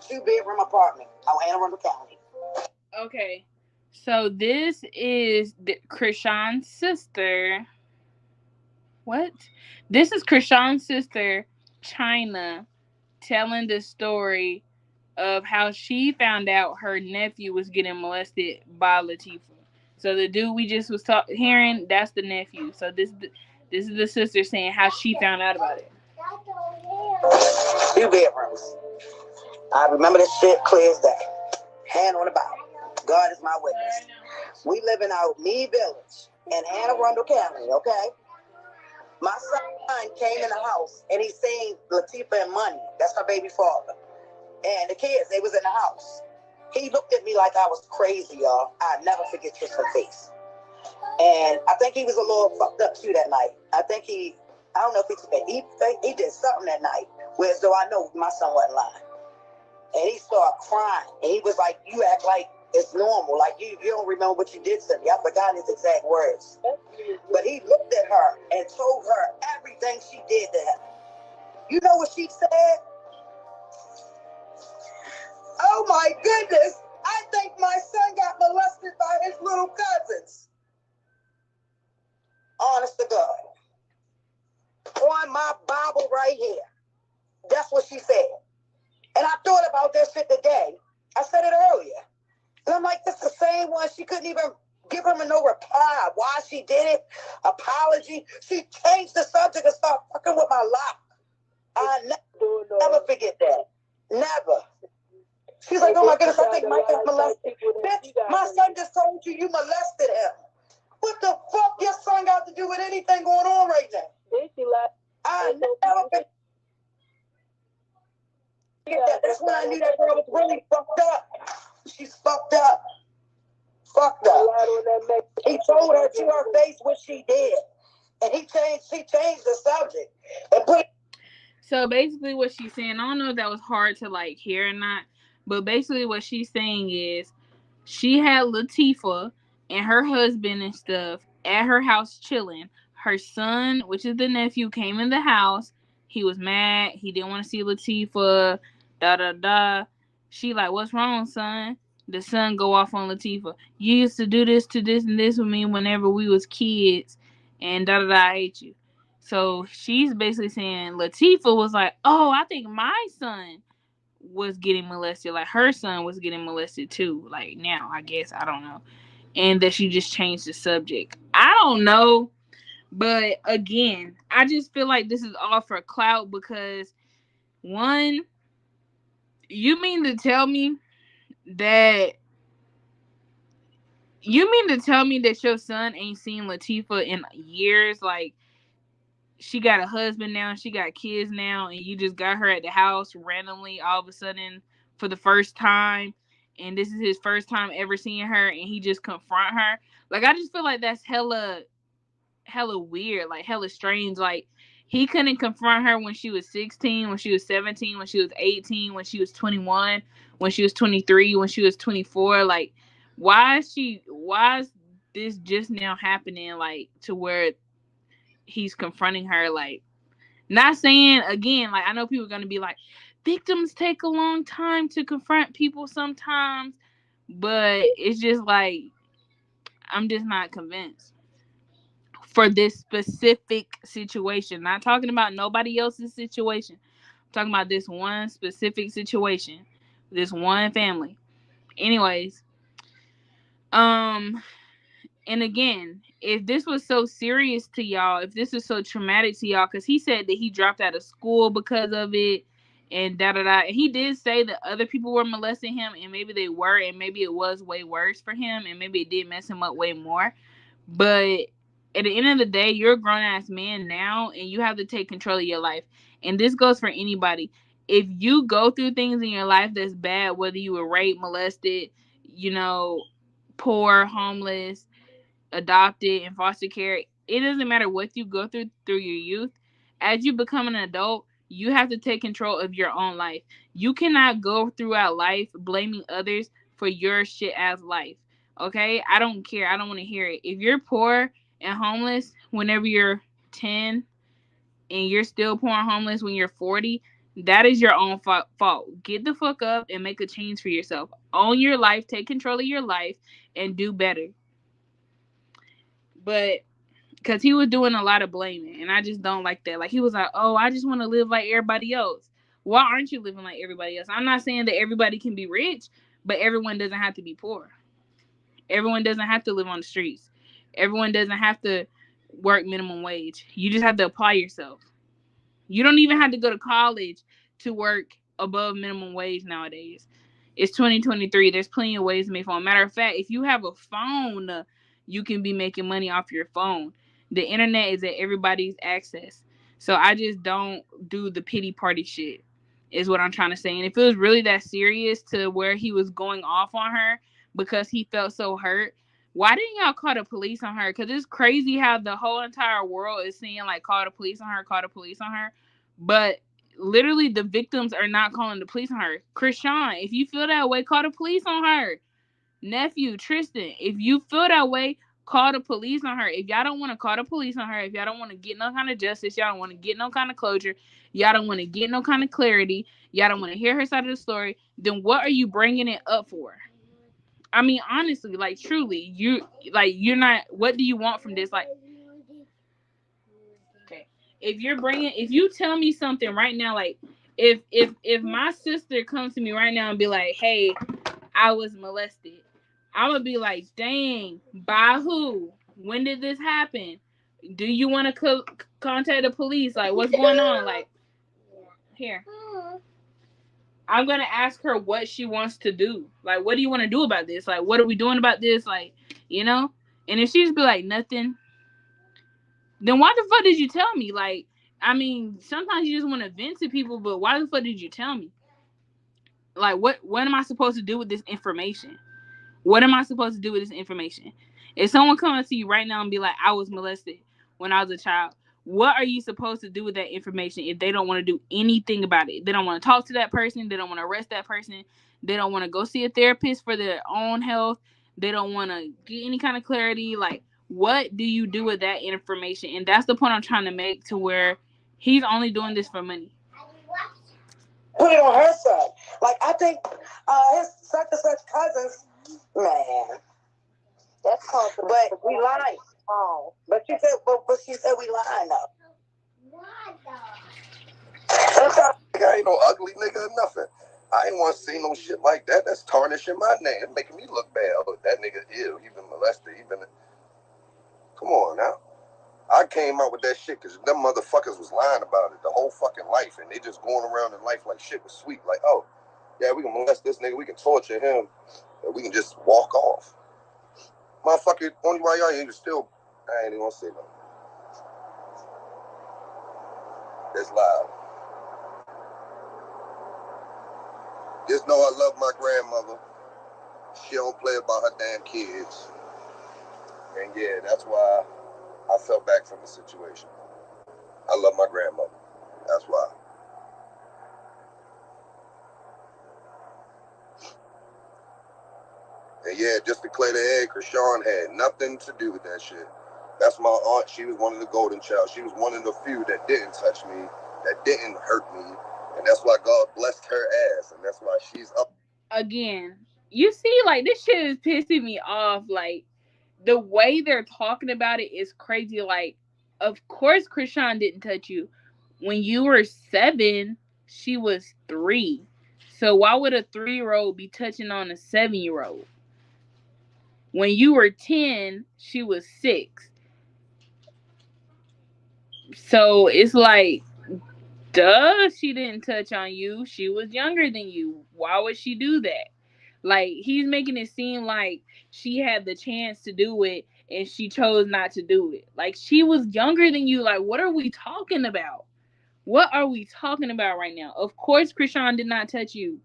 two-bedroom apartment out Anne Arundel County. Okay. So this is Chrisean's sister. What? This is Chrisean's sister, China, telling the story of how she found out her nephew was getting molested by Latifah. So the dude we just was hearing, that's the nephew. So this is the sister saying how she found out about it. 2 bedrooms. I remember this shit clear as day. Hand on the Bible. God is my witness. We live in our Meade Village in Anne Arundel County, okay? My son came in the house and he's saying Latifah and Money. That's her baby father. And the kids, they was in the house. He looked at me like I was crazy, y'all. I'll never forget his face. And I think he was a little fucked up too that night. I don't know if he did something that night, whereas though I know my son wasn't lying. And he started crying. And he was like, you act like it's normal. Like you don't remember what you did to me. I forgot his exact words. But he looked at her and told her everything she did to him. You know what she said? Oh my goodness. I think my son got molested by his little cousins. Honest to God. On my Bible right here. That's what she said. And I thought about that shit today. I said it earlier. And I'm like, that's the same one. She couldn't even give him no reply. Why she did it? Apology. She changed the subject and started fucking with my life. I never forget that. Never. She's like, oh my goodness, I think Mike got molested. Bitch, my son just told you molested him. What the fuck your son got to do with anything going on right now? I never forget that. That's when I knew that girl was really fucked up. She's fucked up. Fucked up. He told her to her face what she did. And she changed the subject. And so basically what she's saying, I don't know if that was hard to like hear or not, but basically what she's saying is she had Latifah and her husband and stuff at her house chilling. Her son, which is the nephew, came in the house. He was mad. He didn't want to see Latifah. She like, what's wrong, son? The son go off on Latifah. You used to do this to this and this with me whenever we was kids. And I hate you. So she's basically saying Latifah was like, oh, I think my son was getting molested. Like her son was getting molested too. Like now, I guess. I don't know. And that she just changed the subject. I don't know. But again, I just feel like this is all for clout because one, you mean to tell me that your son ain't seen Latifah in years? Like, she got a husband now, she got kids now, and you just got her at the house randomly all of a sudden for the first time, and this is his first time ever seeing her, and he just confront her. Like, I just feel like that's hella weird, like hella strange. Like, He couldn't confront her when she was 16, when she was 17, when she was 18, when she was 21, when she was 23, when she was 24. Like, why is this just now happening, like, to where he's confronting her? Like, not saying, again, like, I know people are going to be like, victims take a long time to confront people sometimes, but it's just like, I'm just not convinced for this specific situation. Not talking about nobody else's situation. I'm talking about this one specific situation, this one family. Anyways, and again, if this was so serious to y'all, if this is so traumatic to y'all, because he said that he dropped out of school because of it, and da-da-da. And he did say that other people were molesting him, and maybe they were, and maybe it was way worse for him, and maybe it did mess him up way more. But at the end of the day, you're a grown-ass man now, and you have to take control of your life. And this goes for anybody. If you go through things in your life that's bad, whether you were raped, molested, poor, homeless, adopted, in foster care, it doesn't matter what you go through your youth. As you become an adult, you have to take control of your own life. You cannot go throughout life blaming others for your shit ass life. Okay? I don't care. I don't want to hear it. If you're poor and homeless whenever you're 10 and you're still poor and homeless when you're 40, that is your own fault. Get the fuck up and make a change for yourself. Own your life, take control of your life, and do better. But because he was doing a lot of blaming, and I just don't like that. Like, he was like, oh, I just want to live like everybody else. Why aren't you living like everybody else? I'm not saying that everybody can be rich, but everyone doesn't have to be poor. Everyone doesn't have to live on the streets. Everyone doesn't have to work minimum wage. You just have to apply yourself. You don't even have to go to college to work above minimum wage nowadays. It's 2023. There's plenty of ways to make phone. Matter of fact, if you have a phone, you can be making money off your phone. The internet is at everybody's access. So I just don't do the pity party shit, is what I'm trying to say. And if it was really that serious to where he was going off on her because he felt so hurt, why didn't y'all call the police on her? Because it's crazy how the whole entire world is saying, like, call the police on her, call the police on her. But literally, the victims are not calling the police on her. Chrisean, if you feel that way, call the police on her. Nephew, Tristan, if you feel that way, call the police on her. If y'all don't want to call the police on her, if y'all don't want to get no kind of justice, y'all don't want to get no kind of closure, y'all don't want to get no kind of clarity, y'all don't want to hear her side of the story, then what are you bringing it up for? I mean, honestly, like, truly, you're not, what do you want from this? Like, okay, if you tell me something right now, like, if my sister comes to me right now and be like, hey, I was molested, I'm gonna be like, dang, by who? When did this happen? Do you want to contact the police? Like, what's going on? Like, here. I'm going to ask her what she wants to do. Like, what do you want to do about this? Like, what are we doing about this? Like, And if she just be like, nothing, then why the fuck did you tell me? Like, I mean, sometimes you just want to vent to people, but why the fuck did you tell me? Like, what am I supposed to do with this information? What am I supposed to do with this information? If someone comes to you right now and be like, I was molested when I was a child, what are you supposed to do with that information if they don't want to do anything about it? They don't want to talk to that person. They don't want to arrest that person. They don't want to go see a therapist for their own health. They don't want to get any kind of clarity. Like, what do you do with that information? And that's the point I'm trying to make, to where he's only doing this for money. Put it on her side. Like, I think his such and such cousins, man. That's called. But we lied. Oh, but she said we lying though. Why though? I ain't no ugly nigga or nothing. I ain't want to see no shit like that. That's tarnishing my name. It's making me look bad. Oh, that nigga ill. He been molested. Come on now. I came out with that shit because them motherfuckers was lying about it the whole fucking life, and they just going around in life like shit was sweet. Like, oh, yeah, we can molest this nigga, we can torture him, and we can just walk off. Motherfucker, only why y'all here still, I ain't even gonna say nothing. It's loud. Just know I love my grandmother. She don't play about her damn kids. And yeah, that's why I fell back from the situation. I love my grandmother. That's why. And yeah, just to clear the air, Chrisean had nothing to do with that shit. That's my aunt. She was one of the golden child. She was one of the few that didn't touch me, that didn't hurt me. And that's why God blessed her ass. And that's why she's up. Again, you see, like, this shit is pissing me off. Like, the way they're talking about it is crazy. Like, of course Chrisean didn't touch you. When you were 7, she was 3. So why would a 3-year-old be touching on a 7-year-old? When you were 10, she was 6. So it's like, duh, she didn't touch on you. She was younger than you. Why would she do that? Like, he's making it seem like she had the chance to do it and she chose not to do it. Like, she was younger than you. Like, what are we talking about? What are we talking about right now? Of course Chrisean did not touch you.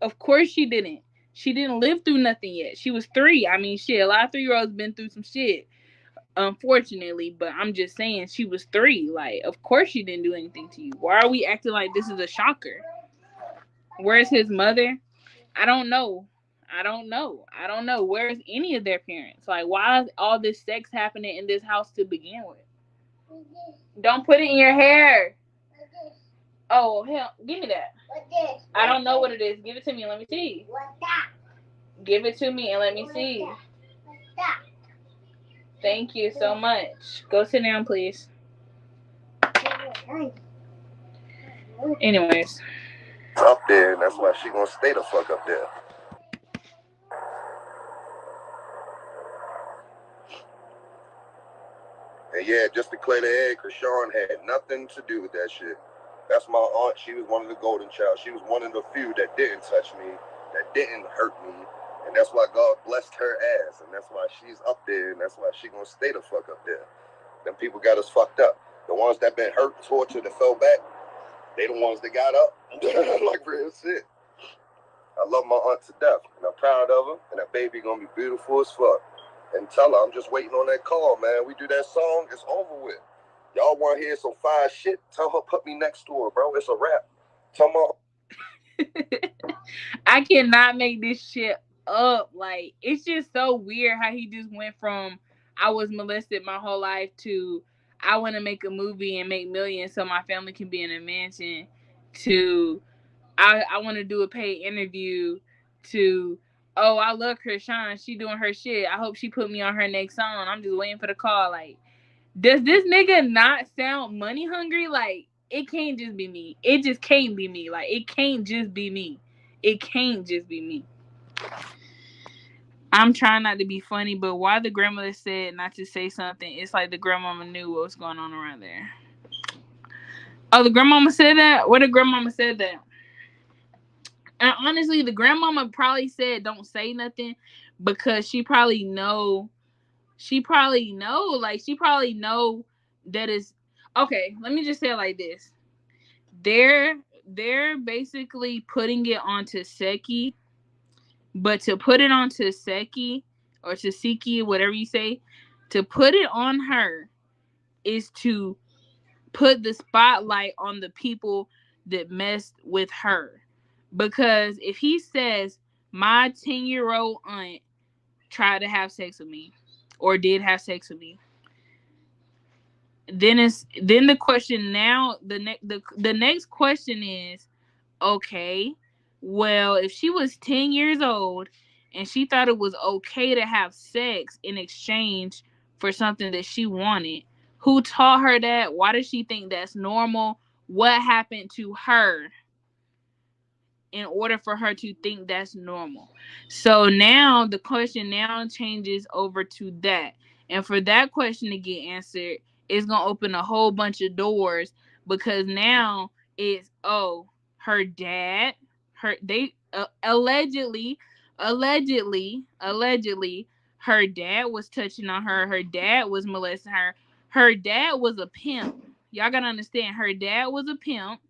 Of course she didn't. She didn't live through nothing yet. She was 3. I mean, shit, a lot of 3-year-olds been through some shit, unfortunately. But I'm just saying, she was 3. Like, of course she didn't do anything to you. Why are we acting like this is a shocker? Where's his mother? I don't know. Where's any of their parents? Like, why is all this sex happening in this house to begin with? Don't put it in your hair. Oh, hell, give me that. I don't know what it is. Give it to me and let me see. Give it to me and let me see. Thank you so much. Go sit down, please. Anyways. Up there, and that's why she gonna stay the fuck up there. And yeah, just to clear the air, Chrisean had nothing to do with that shit. That's my aunt. She was one of the golden child. She was one of the few that didn't touch me, that didn't hurt me. And that's why God blessed her ass. And that's why she's up there. And that's why she gonna stay the fuck up there. Them people got us fucked up. The ones that been hurt, tortured, and fell back, they the ones that got up. Like real shit. I love my aunt to death. And I'm proud of her. And that baby gonna be beautiful as fuck. And tell her I'm just waiting on that call, man. We do that song, it's over with. Y'all want to hear some fire shit? Tell her put me next to her, bro. It's a wrap. Tell her. I cannot make this shit up. Like, it's just so weird how he just went from I was molested my whole life to I want to make a movie and make millions so my family can be in a mansion to I want to do a paid interview to oh, I love Chrisean. She doing her shit. I hope she put me on her next song. I'm just waiting for the call. Like, does this nigga not sound money hungry? Like, it can't just be me. It just can't be me. Like, it can't just be me. It can't just be me. I'm trying not to be funny, but why the grandmother said not to say something, it's like the grandmama knew what was going on around there. Oh, the grandmama said that? What the grandmama said that? And honestly, the grandmama probably said don't say nothing because she probably know that it's okay. Let me just say it like this. They're basically putting it on Tesehki, but to put it on Tesehki or Tesehki, whatever you say, to put it on her is to put the spotlight on the people that messed with her. Because if he says my 10-year-old aunt tried to have sex with me or did have sex with me, then the question now the next question is, okay, well, if she was 10 years old and she thought it was okay to have sex in exchange for something that she wanted, who taught her that? Why does she think that's normal? What happened to her in order for her to think that's normal? So now the question now changes over to that. And for that question to get answered, it's going to open a whole bunch of doors because now it's, oh, her dad, allegedly, her dad was touching on her. Her dad was molesting her. Her dad was a pimp. Y'all got to understand, her dad was a pimp.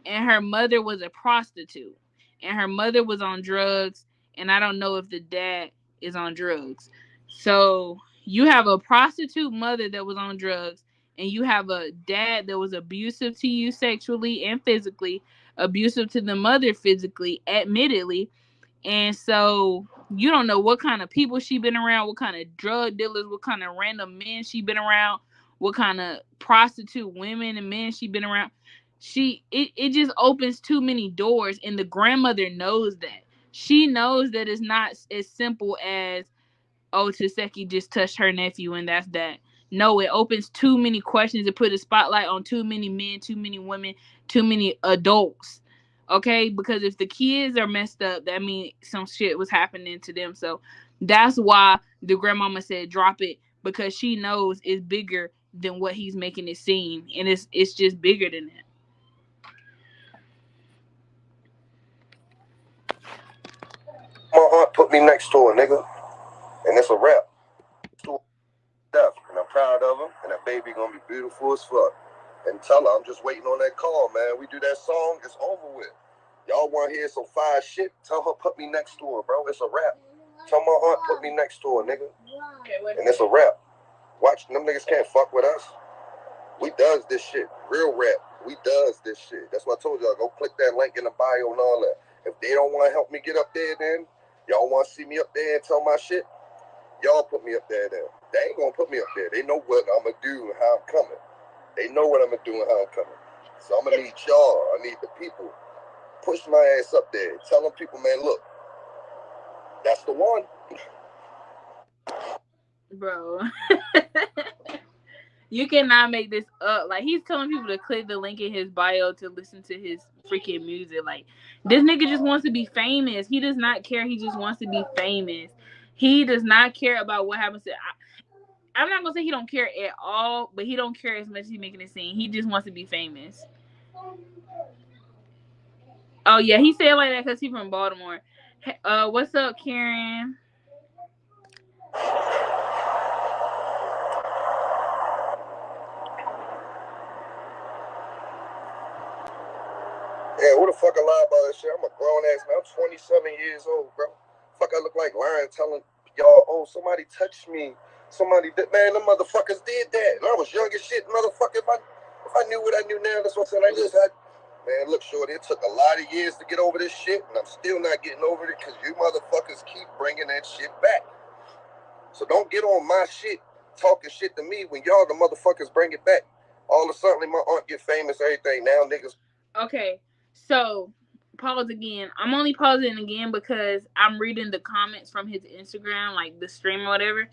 And her mother was a prostitute. And her mother was on drugs. And I don't know if the dad is on drugs. So you have a prostitute mother that was on drugs. and you have a dad that was abusive to you sexually and physically, abusive to the mother physically, admittedly, and so you don't know what kind of people she been around, what kind of drug dealers, what kind of random men she been around, what kind of prostitute women and men she been around. It just opens too many doors, and the grandmother knows that. She knows that it's not as simple as, oh, Tesehki just touched her nephew and that's that. No, it opens too many questions. It put a spotlight on too many men, too many women, too many adults. Okay, because if the kids are messed up, that means some shit was happening to them. So that's why the grandmama said drop it, because she knows it's bigger than what he's making it seem, and it's just bigger than that. My aunt put me next to her, nigga, and it's a rap. And I'm proud of him, and that baby gonna be beautiful as fuck. And tell her I'm just waiting on that call, man. We do that song, it's over with. Y'all want to hear some fire shit? Tell her put me next to her, bro. It's a rap. Tell my aunt put me next to her, nigga. And it's a rap. Watch, them niggas can't fuck with us. We does this shit. Real rap. We does this shit. That's what I told y'all. Go click that link in the bio and all that. If they don't want to help me get up there, then y'all want to see me up there and tell my shit, y'all put me up there then. They ain't gonna put me up there. They know what I'm gonna do and how I'm coming. They know what I'm gonna do and how I'm coming. So I'm gonna need y'all. I need the people. Push my ass up there. Tell them people, man, look, that's the one. Bro. You cannot make this up. Like, he's telling people to click the link in his bio to listen to his freaking music. Like, this nigga just wants to be famous. He does not care. He just wants to be famous. He does not care about what happens to... I'm not going to say he don't care at all, but he don't care as much as he's making it seem. He just wants to be famous. Oh, yeah. He said like that because he's from Baltimore. What's up, Karen? Yeah, who the fuck I lie about that shit? I'm a grown ass man. I'm 27 years old, bro. Fuck, I look like lying, telling y'all, oh, somebody touched me. Somebody did. Man, them motherfuckers did that. And I was young as shit, motherfucker. If I knew what I knew now, that's what I'm saying. I just had, man, look, shorty, it took a lot of years to get over this shit, and I'm still not getting over it because you motherfuckers keep bringing that shit back. So don't get on my shit, talking shit to me when y'all the motherfuckers bring it back. All of a sudden, my aunt get famous, everything. Now niggas. Okay. So, pause again. I'm only pausing again because I'm reading the comments from his Instagram, like the stream or whatever.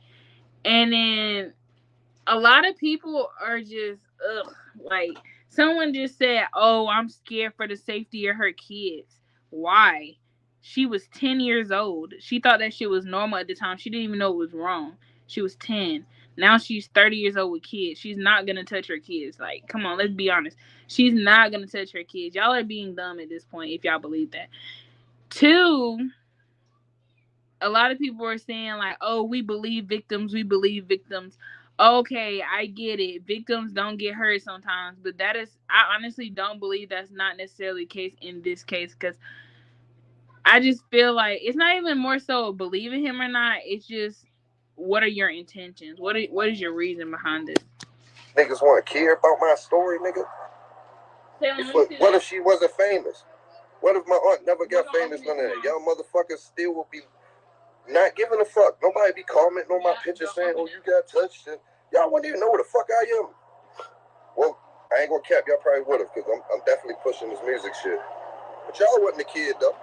And then a lot of people are just, like, someone just said, oh, I'm scared for the safety of her kids. Why? She was 10 years old. She thought that shit was normal at the time. She didn't even know it was wrong. She was 10. Now she's 30 years old with kids. She's not going to touch her kids. Like, come on, let's be honest. She's not going to touch her kids. Y'all are being dumb at this point if y'all believe that. 2, a lot of people are saying, like, oh, we believe victims. We believe victims. Okay, I get it. Victims don't get hurt sometimes. But I honestly don't believe that's not necessarily the case in this case, because I just feel like it's not even more so believing him or not. It's just, what are your intentions? What is your reason behind this? Niggas want to care about my story, nigga? What if she wasn't famous? What if my aunt never got famous? None of that. Y'all motherfuckers still will be not giving a fuck. Nobody be commenting on my picture saying, oh, you got touched. Y'all wouldn't even know where the fuck I am. Well, I ain't gonna cap. Y'all probably would have, because I'm definitely pushing this music shit. But y'all wasn't a kid, though.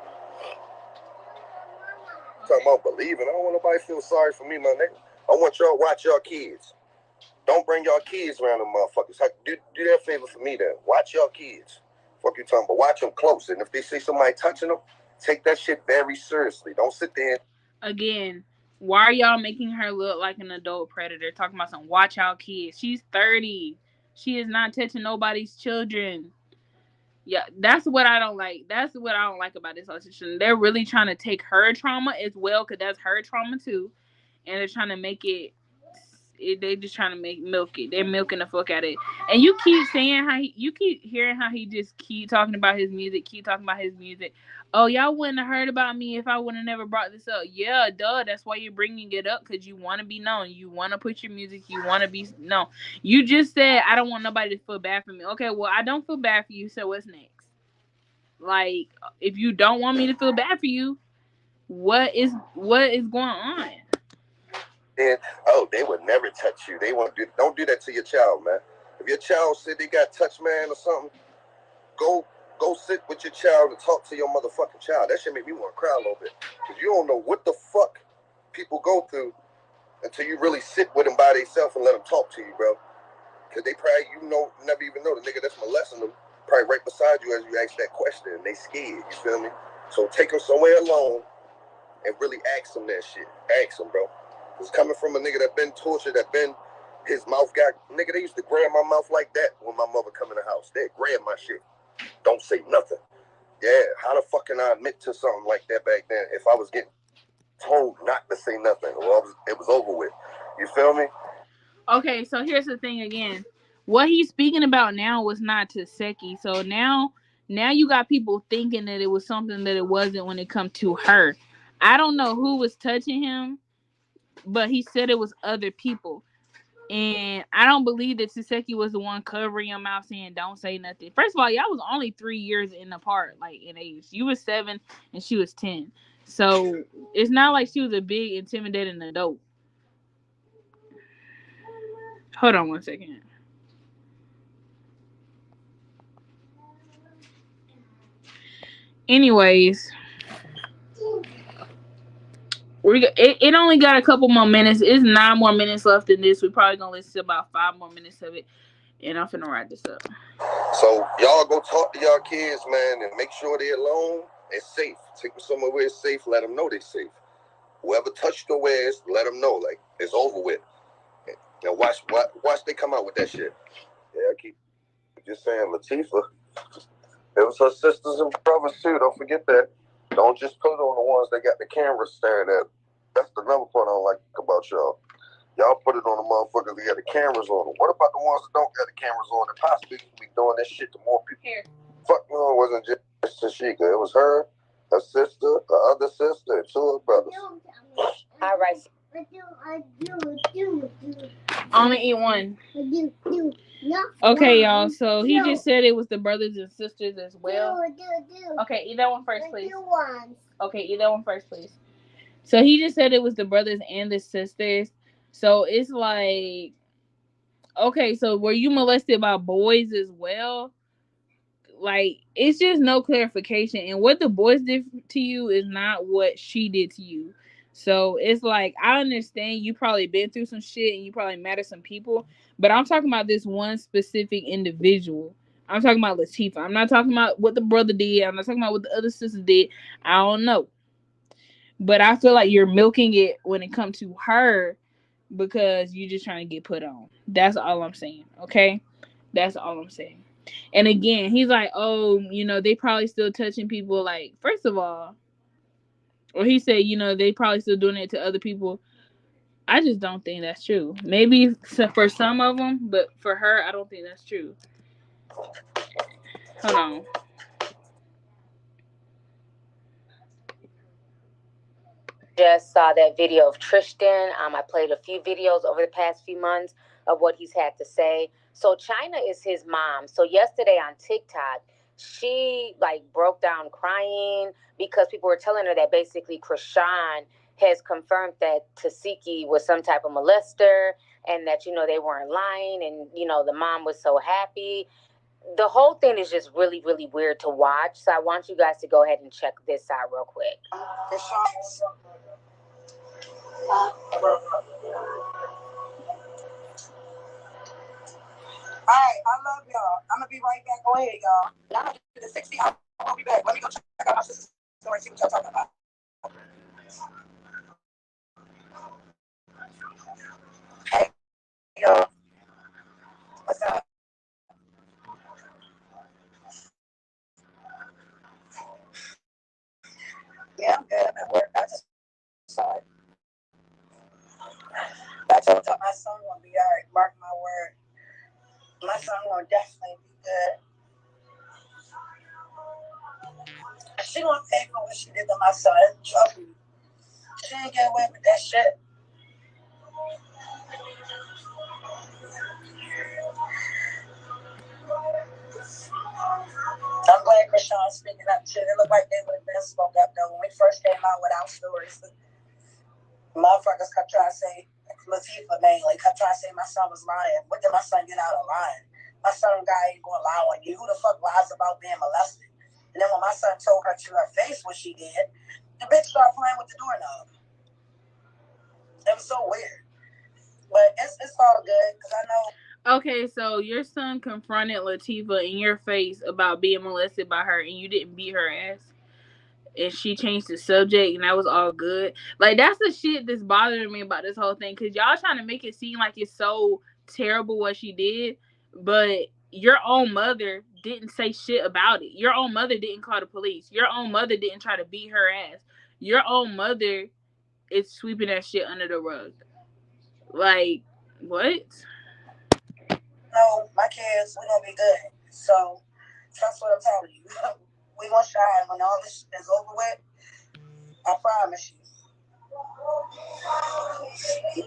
Talking about believing. I don't want nobody to feel sorry for me, my nigga. I want y'all to watch y'all kids. Don't bring y'all kids around them motherfuckers. Do that favor for me, then. Watch y'all kids. Fuck you talking about. Watch them close. And if they see somebody touching them, take that shit very seriously. Don't sit there. Again, why are y'all making her look like an adult predator? Talking about some watch out kids. She's 30. She is not touching nobody's children. Yeah, that's what I don't like. That's what I don't like about this situation. They're really trying to take her trauma as well, because that's her trauma too. And they're trying to make it they just trying to milk it. They're milking the fuck out of it. And you keep saying you keep hearing how he just keep talking about his music, Oh, y'all wouldn't have heard about me if I would have never brought this up. Yeah, duh. That's why you're bringing it up, because you want to be known. You want to put your music. You want to be known. You just said, I don't want nobody to feel bad for me. Okay, well, I don't feel bad for you, so what's next? Like, if you don't want me to feel bad for you, what is going on? And they would never touch you. They don't do that to your child, man. If your child said they got touched, man, or something, go sit with your child and talk to your motherfucking child. That shit make me want to cry a little bit, because you don't know what the fuck people go through until you really sit with them by themselves and let them talk to you, bro. Because they probably, never even know the nigga that's molesting them probably right beside you as you ask that question, and they scared, you feel me? So take them somewhere alone and really ask them that shit. Ask them, bro. It's coming from a nigga that been tortured, his mouth got, nigga, they used to grab my mouth like that when my mother come in the house. They'd grab my shit. Don't say nothing. Yeah, how the fuck can I admit to something like that back then if I was getting told not to say nothing? Well, it was over with. You feel me? Okay, so here's the thing again. What he's speaking about now was not Tesehki. So now you got people thinking that it was something that it wasn't when it come to her. I don't know who was touching him, but he said it was other people. And I don't believe that Tesehki was the one covering your mouth saying don't say nothing. First of all, y'all was only 3 years apart, like in age. You was 7 and she was 10. So it's not like she was a big intimidating adult. Hold on one second. Anyways, it only got a couple more minutes. It's 9 more minutes left in this. We're probably gonna listen to about 5 more minutes of it, and I'm finna wrap this up. So y'all go talk to y'all kids, man, and make sure they're alone and safe. Take them somewhere where it's safe. Let them know they're safe. Whoever touched the wares, let them know, like, it's over with. Now watch they come out with that shit. Yeah, I keep just saying, Latifah, it was her sisters and brothers too. Don't forget that. Don't just put it on the ones that got the cameras staring at. That's another point I don't like about y'all. Y'all put it on the motherfuckers that got the cameras on them. What about the ones that don't got the cameras on and possibly be doing this shit to more people? Here. Fuck no, it wasn't just Tesehki. It was her sister, her other sister, and 2 of her brothers. All right. Only eat one. Okay, y'all. So he just said it was the brothers and sisters as well. Okay, eat that one first, please. Okay, eat that one first, please. So he just said it was the brothers and the sisters. So it's like, okay, so were you molested by boys as well? Like, it's just no clarification. And what the boys did to you is not what she did to you. So it's like, I understand you probably been through some shit and you probably mad at some people, but I'm talking about this one specific individual. I'm talking about Latifah. I'm not talking about what the brother did. I'm not talking about what the other sister did. I don't know. But I feel like you're milking it when it comes to her because you're just trying to get put on. That's all I'm saying, okay? That's all I'm saying. And again, he's like, oh, they probably still touching people. Like, first of all, or he said, they probably still doing it to other people. I just don't think that's true. Maybe for some of them, but for her, I don't think that's true. Hold on. Just saw that video of Tristan. I played a few videos over the past few months of what he's had to say. So China is his mom. So yesterday on TikTok, she broke down crying because people were telling her that basically Chrisean has confirmed that Tesehki was some type of molester and that, they weren't lying and, the mom was so happy. The whole thing is just really, really weird to watch. So I want you guys to go ahead and check this out real quick. All right, I love y'all. I'm gonna be right back. Go ahead, y'all. I'm gonna do the 60. I'll be back. Let me go check out my sister's story, see what y'all talking about. Hey, y'all. What's up? Yeah, I'm good. I'm at work. I just saw it. I told my son gonna be all right. Mark my word. My son gonna definitely be good. She gonna pay for what she did to my son. Trust me. She ain't get away with that shit. I'm glad Chrisean's speaking up too. It looked like they would have been spoke up though when we first came out with our stories. Motherfuckers kept trying to say, Latifah mainly, kept trying to say my son was lying. What did my son get out of lying? My son guy ain't gonna lie on you. Who the fuck lies about being molested? And then when my son told her to her face what she did, the bitch started playing with the doorknob. It was so weird. But it's all good because I know. Okay, so your son confronted Latifah in your face about being molested by her, and you didn't beat her ass, and she changed the subject, and that was all good. Like, that's the shit that's bothering me about this whole thing, because y'all trying to make it seem like it's so terrible what she did, but your own mother didn't say shit about it. Your own mother didn't call the police. Your own mother didn't try to beat her ass. Your own mother is sweeping that shit under the rug. Like, what? No, my kids, we're gonna be good. So trust what I'm telling you. We gonna shine when all this is over with. I promise you.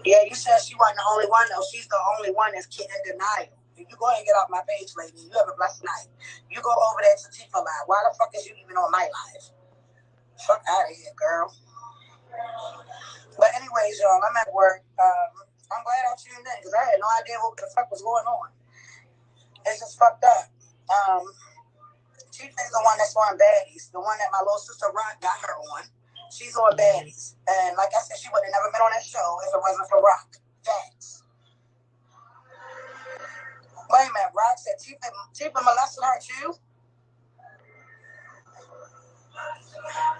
Yeah, you said she wasn't the only one though. She's the only one that's in denial. You go ahead and get off my page, lady. You have a blessed night. You go over there to Tifa Live. Why the fuck is you even on my live? Fuck out of here, girl. But anyways, y'all, I'm at work. I'm glad I tuned in because I had no idea what the fuck was going on. It's just fucked up. Chief is the one that's on Baddies. The one that my little sister Rock got her on. She's on Baddies. And like I said, she would have never been on that show if it wasn't for Rock. Facts. Wait a minute, Rock said Chief molested her too?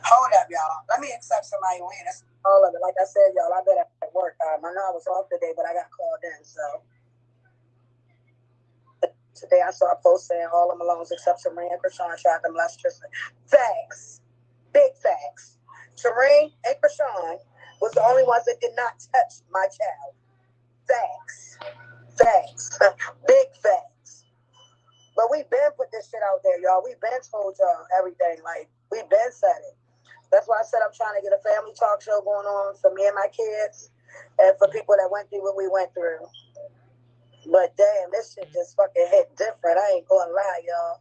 Hold up, y'all. Let me accept somebody on here. That's all of it. Like I said, y'all, I've been at work. I know I was off today, but I got called in, so. Today I saw a post saying all of them alone except Serene and Chrisean tried to molest Tristan. Facts. Big facts. Serene and Chrisean was the only ones that did not touch my child. Facts. Facts. Big facts. But we been put this shit out there, y'all. We been told y'all everything. Like, we been said it. That's why I said I'm trying to get a family talk show going on for me and my kids and for people that went through what we went through. But damn, this shit just fucking hit different. I ain't gonna lie, y'all.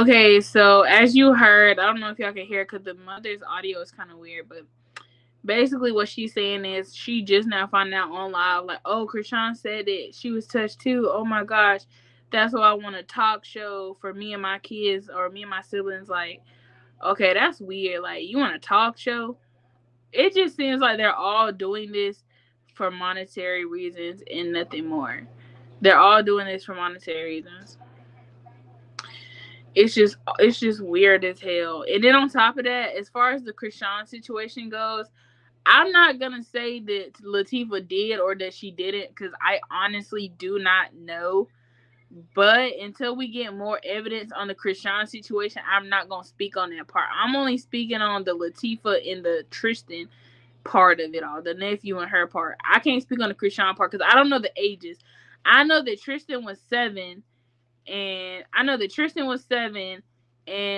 Okay, so as you heard, I don't know if y'all can hear because the mother's audio is kind of weird, but basically what she's saying is she just now found out on live, like, oh, Chrisean said that she was touched too. Oh my gosh, that's why I want a talk show for me and my kids or me and my siblings. Like, okay, that's weird. Like, you want a talk show? It just seems like they're all doing this for monetary reasons and nothing more. They're all doing this for monetary reasons. It's just weird as hell. And then on top of that, as far as the Chrisean situation goes, I'm not gonna say that Latifah did or that she didn't, because I honestly do not know. But until we get more evidence on the Chrisean situation, I'm not gonna speak on that part. I'm only speaking on the Latifah and the Tristan part of it all, the nephew and her part. I can't speak on the Chrisean part because I don't know the ages. I know that Tristan was 7, and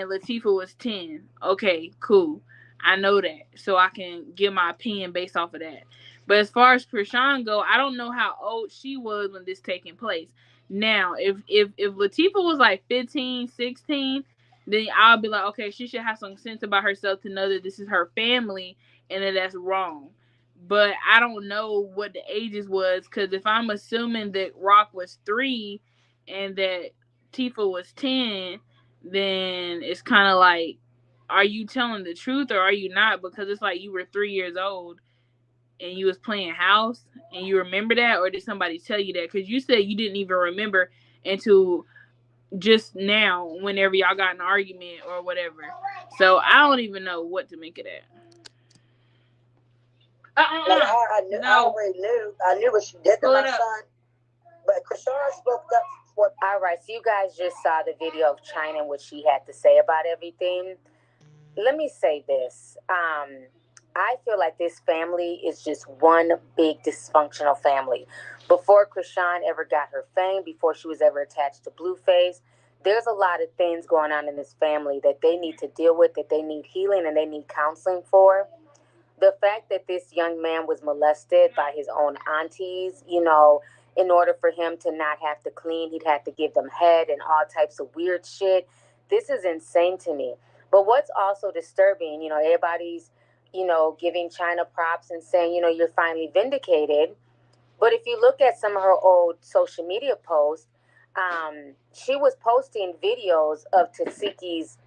Latifah was 10. Okay, cool. I know that, so I can give my opinion based off of that. But as far as Chrisean go, I don't know how old she was when this taking place. Now, if Latifah was like 15, 16, then I'll be like, okay, she should have some sense about herself to know that this is her family and that that's wrong. But I don't know what the ages was, because if I'm assuming that Rock was 3 and that Tifa was 10, then it's kind of like, are you telling the truth or are you not? Because it's like you were 3 years old and you was playing house and you remember that, or did somebody tell you that? Because you said you didn't even remember until just now whenever y'all got an argument or whatever. So I don't even know what to make of that. I already knew. I knew what she did to my son. But Chrisean spoke up. All right, so you guys just saw the video of China and what she had to say about everything. Let me say this. I feel like this family is just one big dysfunctional family. Before Chrisean ever got her fame, before she was ever attached to Blueface, there's a lot of things going on in this family that they need to deal with, that they need healing and they need counseling for. The fact that this young man was molested by his own aunties, in order for him to not have to clean, he'd have to give them head and all types of weird shit. This is insane to me. But what's also disturbing, everybody's, giving China props and saying, you're finally vindicated. But if you look at some of her old social media posts, she was posting videos of Tesehki's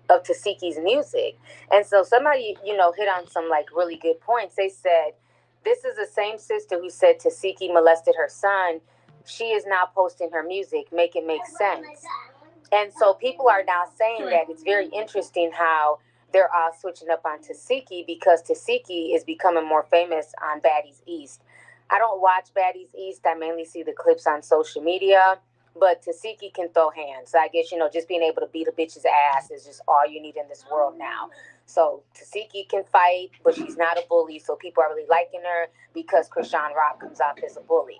music. And so somebody, hit on some like really good points. They said, this is the same sister who said Tesehki molested her son. She is now posting her music. Make it make sense. And so people are now saying that it's very interesting how they're all switching up on Tesehki because Tesehki is becoming more famous on Baddies East. I don't watch Baddies East. I mainly see the clips on social media. But Tesehki can throw hands. So I guess, just being able to beat a bitch's ass is just all you need in this world now. So Tesehki can fight, but she's not a bully. So people are really liking her because Chrisean Rock comes off as a bully.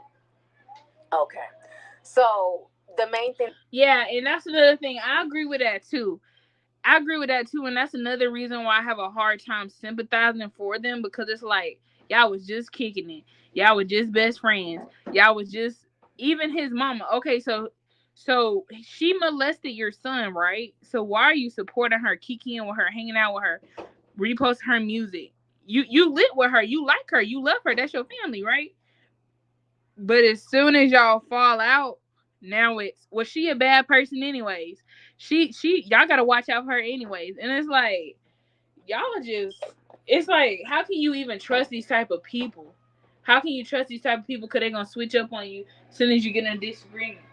Okay. So the main thing. Yeah, and that's another thing. I agree with that too. And that's another reason why I have a hard time sympathizing for them, because it's like, y'all was just kicking it. Y'all were just best friends. Y'all was just, even his mama. Okay, so she molested your son, right? So why are you supporting her, kikiing with her, hanging out with her, reposting her music? You lit with her. You like her. You love her. That's your family, right? But as soon as y'all fall out, now was she a bad person anyways? She y'all gotta watch out for her anyways. And it's like, y'all just, it's like, how can you even trust these type of people? How can you trust these type of people? Because they're gonna switch up on you as soon as you get in a disagreement.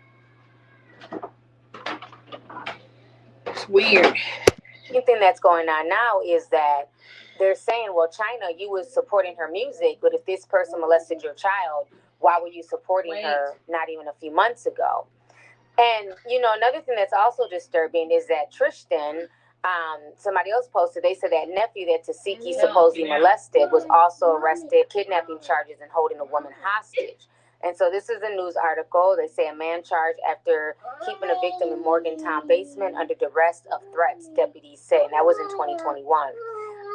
It's weird. The thing that's going on now is that they're saying, well, China, you was supporting her music, but if this person molested your child, why were you supporting her not even a few months ago? And, another thing that's also disturbing is that Tristan, somebody else posted, they said that nephew that Tesehki supposedly molested was also arrested, kidnapping charges, and holding a woman hostage. And so this is a news article. They say a man charged after keeping a victim in Morgantown basement under duress of threats, deputies say. And that was in 2021.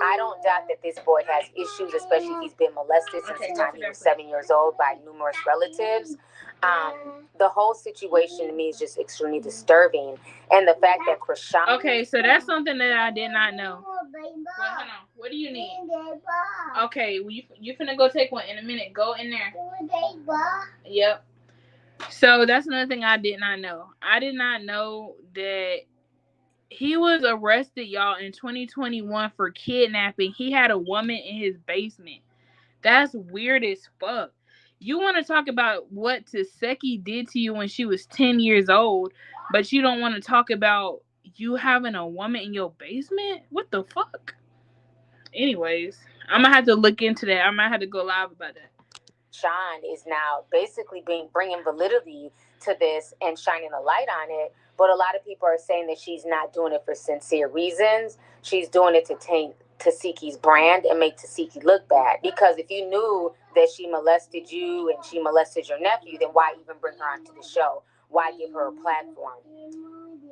I don't doubt that this boy has issues, especially if he's been molested since the time he was 7 years old by numerous relatives. The whole situation to me is just extremely disturbing. And the fact that Chrisean... Okay, so that's something that I did not know. Well, hold on. What do you need? Okay, well, you finna go take one in a minute. Go in there. Yep. So that's another thing I did not know. I did not know that he was arrested, y'all, in 2021 for kidnapping. He had a woman in his basement. That's weird as fuck. You want to talk about what Tesehki did to you when she was 10 years old, but you don't want to talk about you having a woman in your basement? What the fuck? Anyways, I'm going to have to look into that. I might have to go live about that. Sean is now basically bringing validity to this and shining a light on it. But a lot of people are saying that she's not doing it for sincere reasons. She's doing it to taint Tesehki's brand and make Tesehki look bad. Because if you knew that she molested you and she molested your nephew, then why even bring her onto the show? Why give her a platform?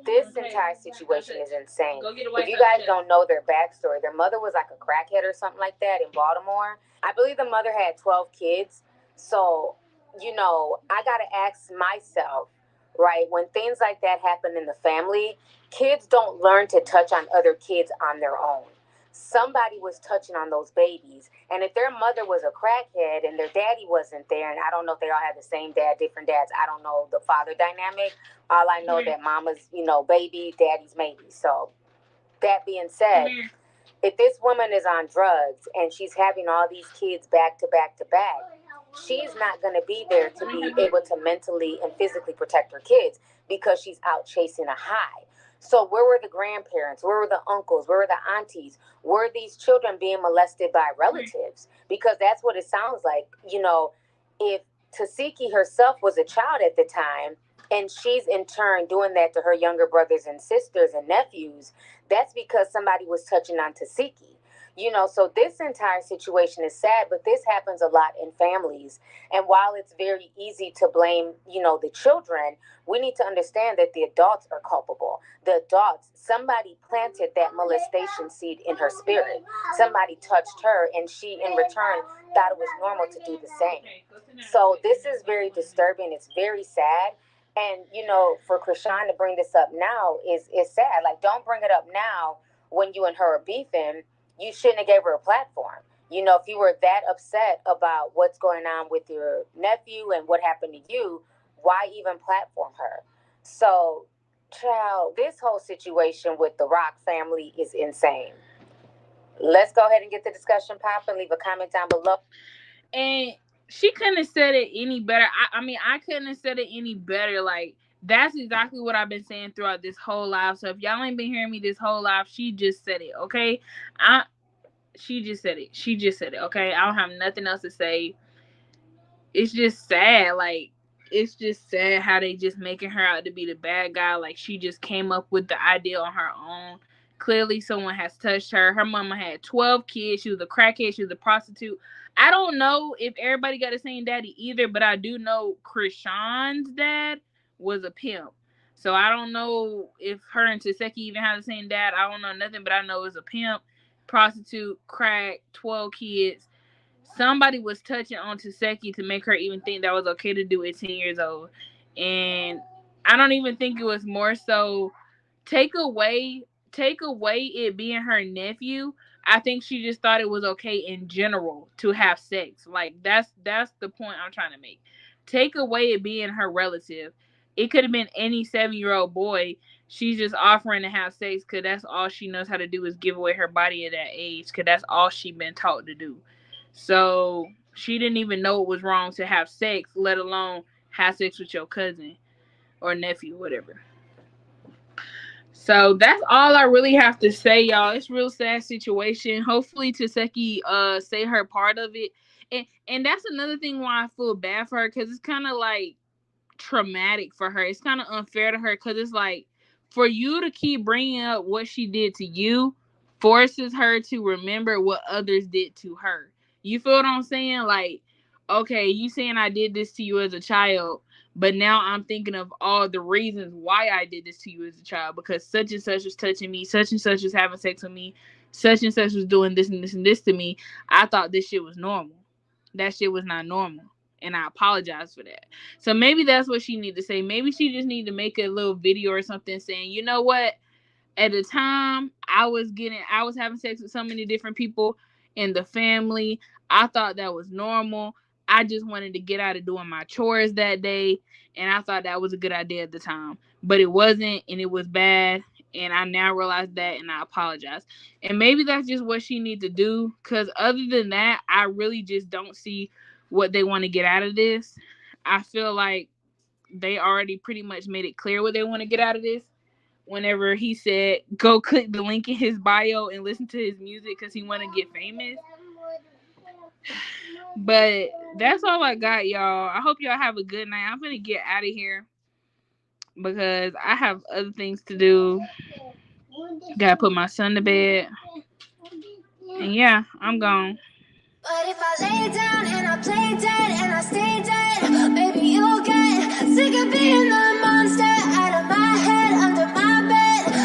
This entire situation is insane. If you guys don't know their backstory, their mother was like a crackhead or something like that in Baltimore. I believe the mother had 12 kids. So, I got to ask myself, right, when things like that happen in the family, kids don't learn to touch on other kids on their own. Somebody was touching on those babies. And if their mother was a crackhead and their daddy wasn't there, and I don't know if they all have the same dad, different dads, I don't know the father dynamic. All I know that mama's, baby, daddy's maybe. So that being said, if this woman is on drugs and she's having all these kids back to back to back, she's not going to be there to be able to mentally and physically protect her kids because she's out chasing a high. So where were the grandparents? Where were the uncles? Where were the aunties? Were these children being molested by relatives? Because that's what it sounds like. If Tesehki herself was a child at the time and she's in turn doing that to her younger brothers and sisters and nephews, that's because somebody was touching on Tesehki. You know, so this entire situation is sad, but this happens a lot in families. And while it's very easy to blame, you know, the children, we need to understand that the adults are culpable. The adults, somebody planted that molestation seed in her spirit. Somebody touched her, and she, in return, thought it was normal to do the same. So this is very disturbing. It's very sad. And, you know, for Chrisean to bring this up now is sad. Like, don't bring it up now when you and her are beefing. You shouldn't have gave her a platform. You know, if you were that upset about what's going on with your nephew and what happened to you, why even platform her? So, child, this whole situation with the Rock family is insane. Let's go ahead and get the discussion popping. Leave a comment down below. And she couldn't have said it any better. I mean, I couldn't have said it any better. Like, that's exactly what I've been saying throughout this whole live. So if y'all ain't been hearing me this whole live, she just said it, okay? She just said it. She just said it, okay? I don't have nothing else to say. It's just sad. Like, it's just sad how they just making her out to be the bad guy. Like, she just came up with the idea on her own. Clearly, someone has touched her. Her mama had 12 kids. She was a crackhead. She was a prostitute. I don't know if everybody got the same daddy either, but I do know Chrisean's dad was a pimp. So I don't know if her and Tesehki even have the same dad. I don't know nothing, but I know it was a pimp, prostitute, crack, 12 kids. Somebody was touching on Tesehki to make her even think that was okay to do at 10 years old. And I don't even think it was more so take away it being her nephew. I think she just thought it was okay in general to have sex. Like, that's the point I'm trying to make. Take away it being her relative. It could have been any 7-year-old boy. She's just offering to have sex because that's all she knows how to do is give away her body at that age, because that's all she been taught to do. So she didn't even know it was wrong to have sex, let alone have sex with your cousin or nephew, whatever. So that's all I really have to say, y'all. It's a real sad situation. Hopefully Tesehki say her part of it. And that's another thing why I feel bad for her, because it's kind of like traumatic for her. It's kind of unfair to her, because it's like, for you to keep bringing up what she did to you forces her to remember what others did to her. You feel what I'm saying? Like, okay, you saying I did this to you as a child, but now I'm thinking of all the reasons why I did this to you as a child, because such and such was touching me, such and such was having sex with me, such and such was doing this and this and this to me. I thought this shit was normal. That shit was not normal. And I apologize for that. So maybe that's what she need to say. Maybe she just need to make a little video or something saying, you know what? At the time, I was having sex with so many different people in the family. I thought that was normal. I just wanted to get out of doing my chores that day, and I thought that was a good idea at the time. But it wasn't, and it was bad, and I now realize that, and I apologize. And maybe that's just what she needs to do, because other than that, I really just don't see what they want to get out of this. I feel like they already pretty much made it clear what they want to get out of this whenever he said, go click the link in his bio and listen to his music because he want to get famous. But that's all I got, y'all. I hope y'all have a good night. I'm gonna get out of here because I have other things to do. Gotta put my son to bed. And yeah, I'm gone. But if I lay down and I play dead and I stay dead,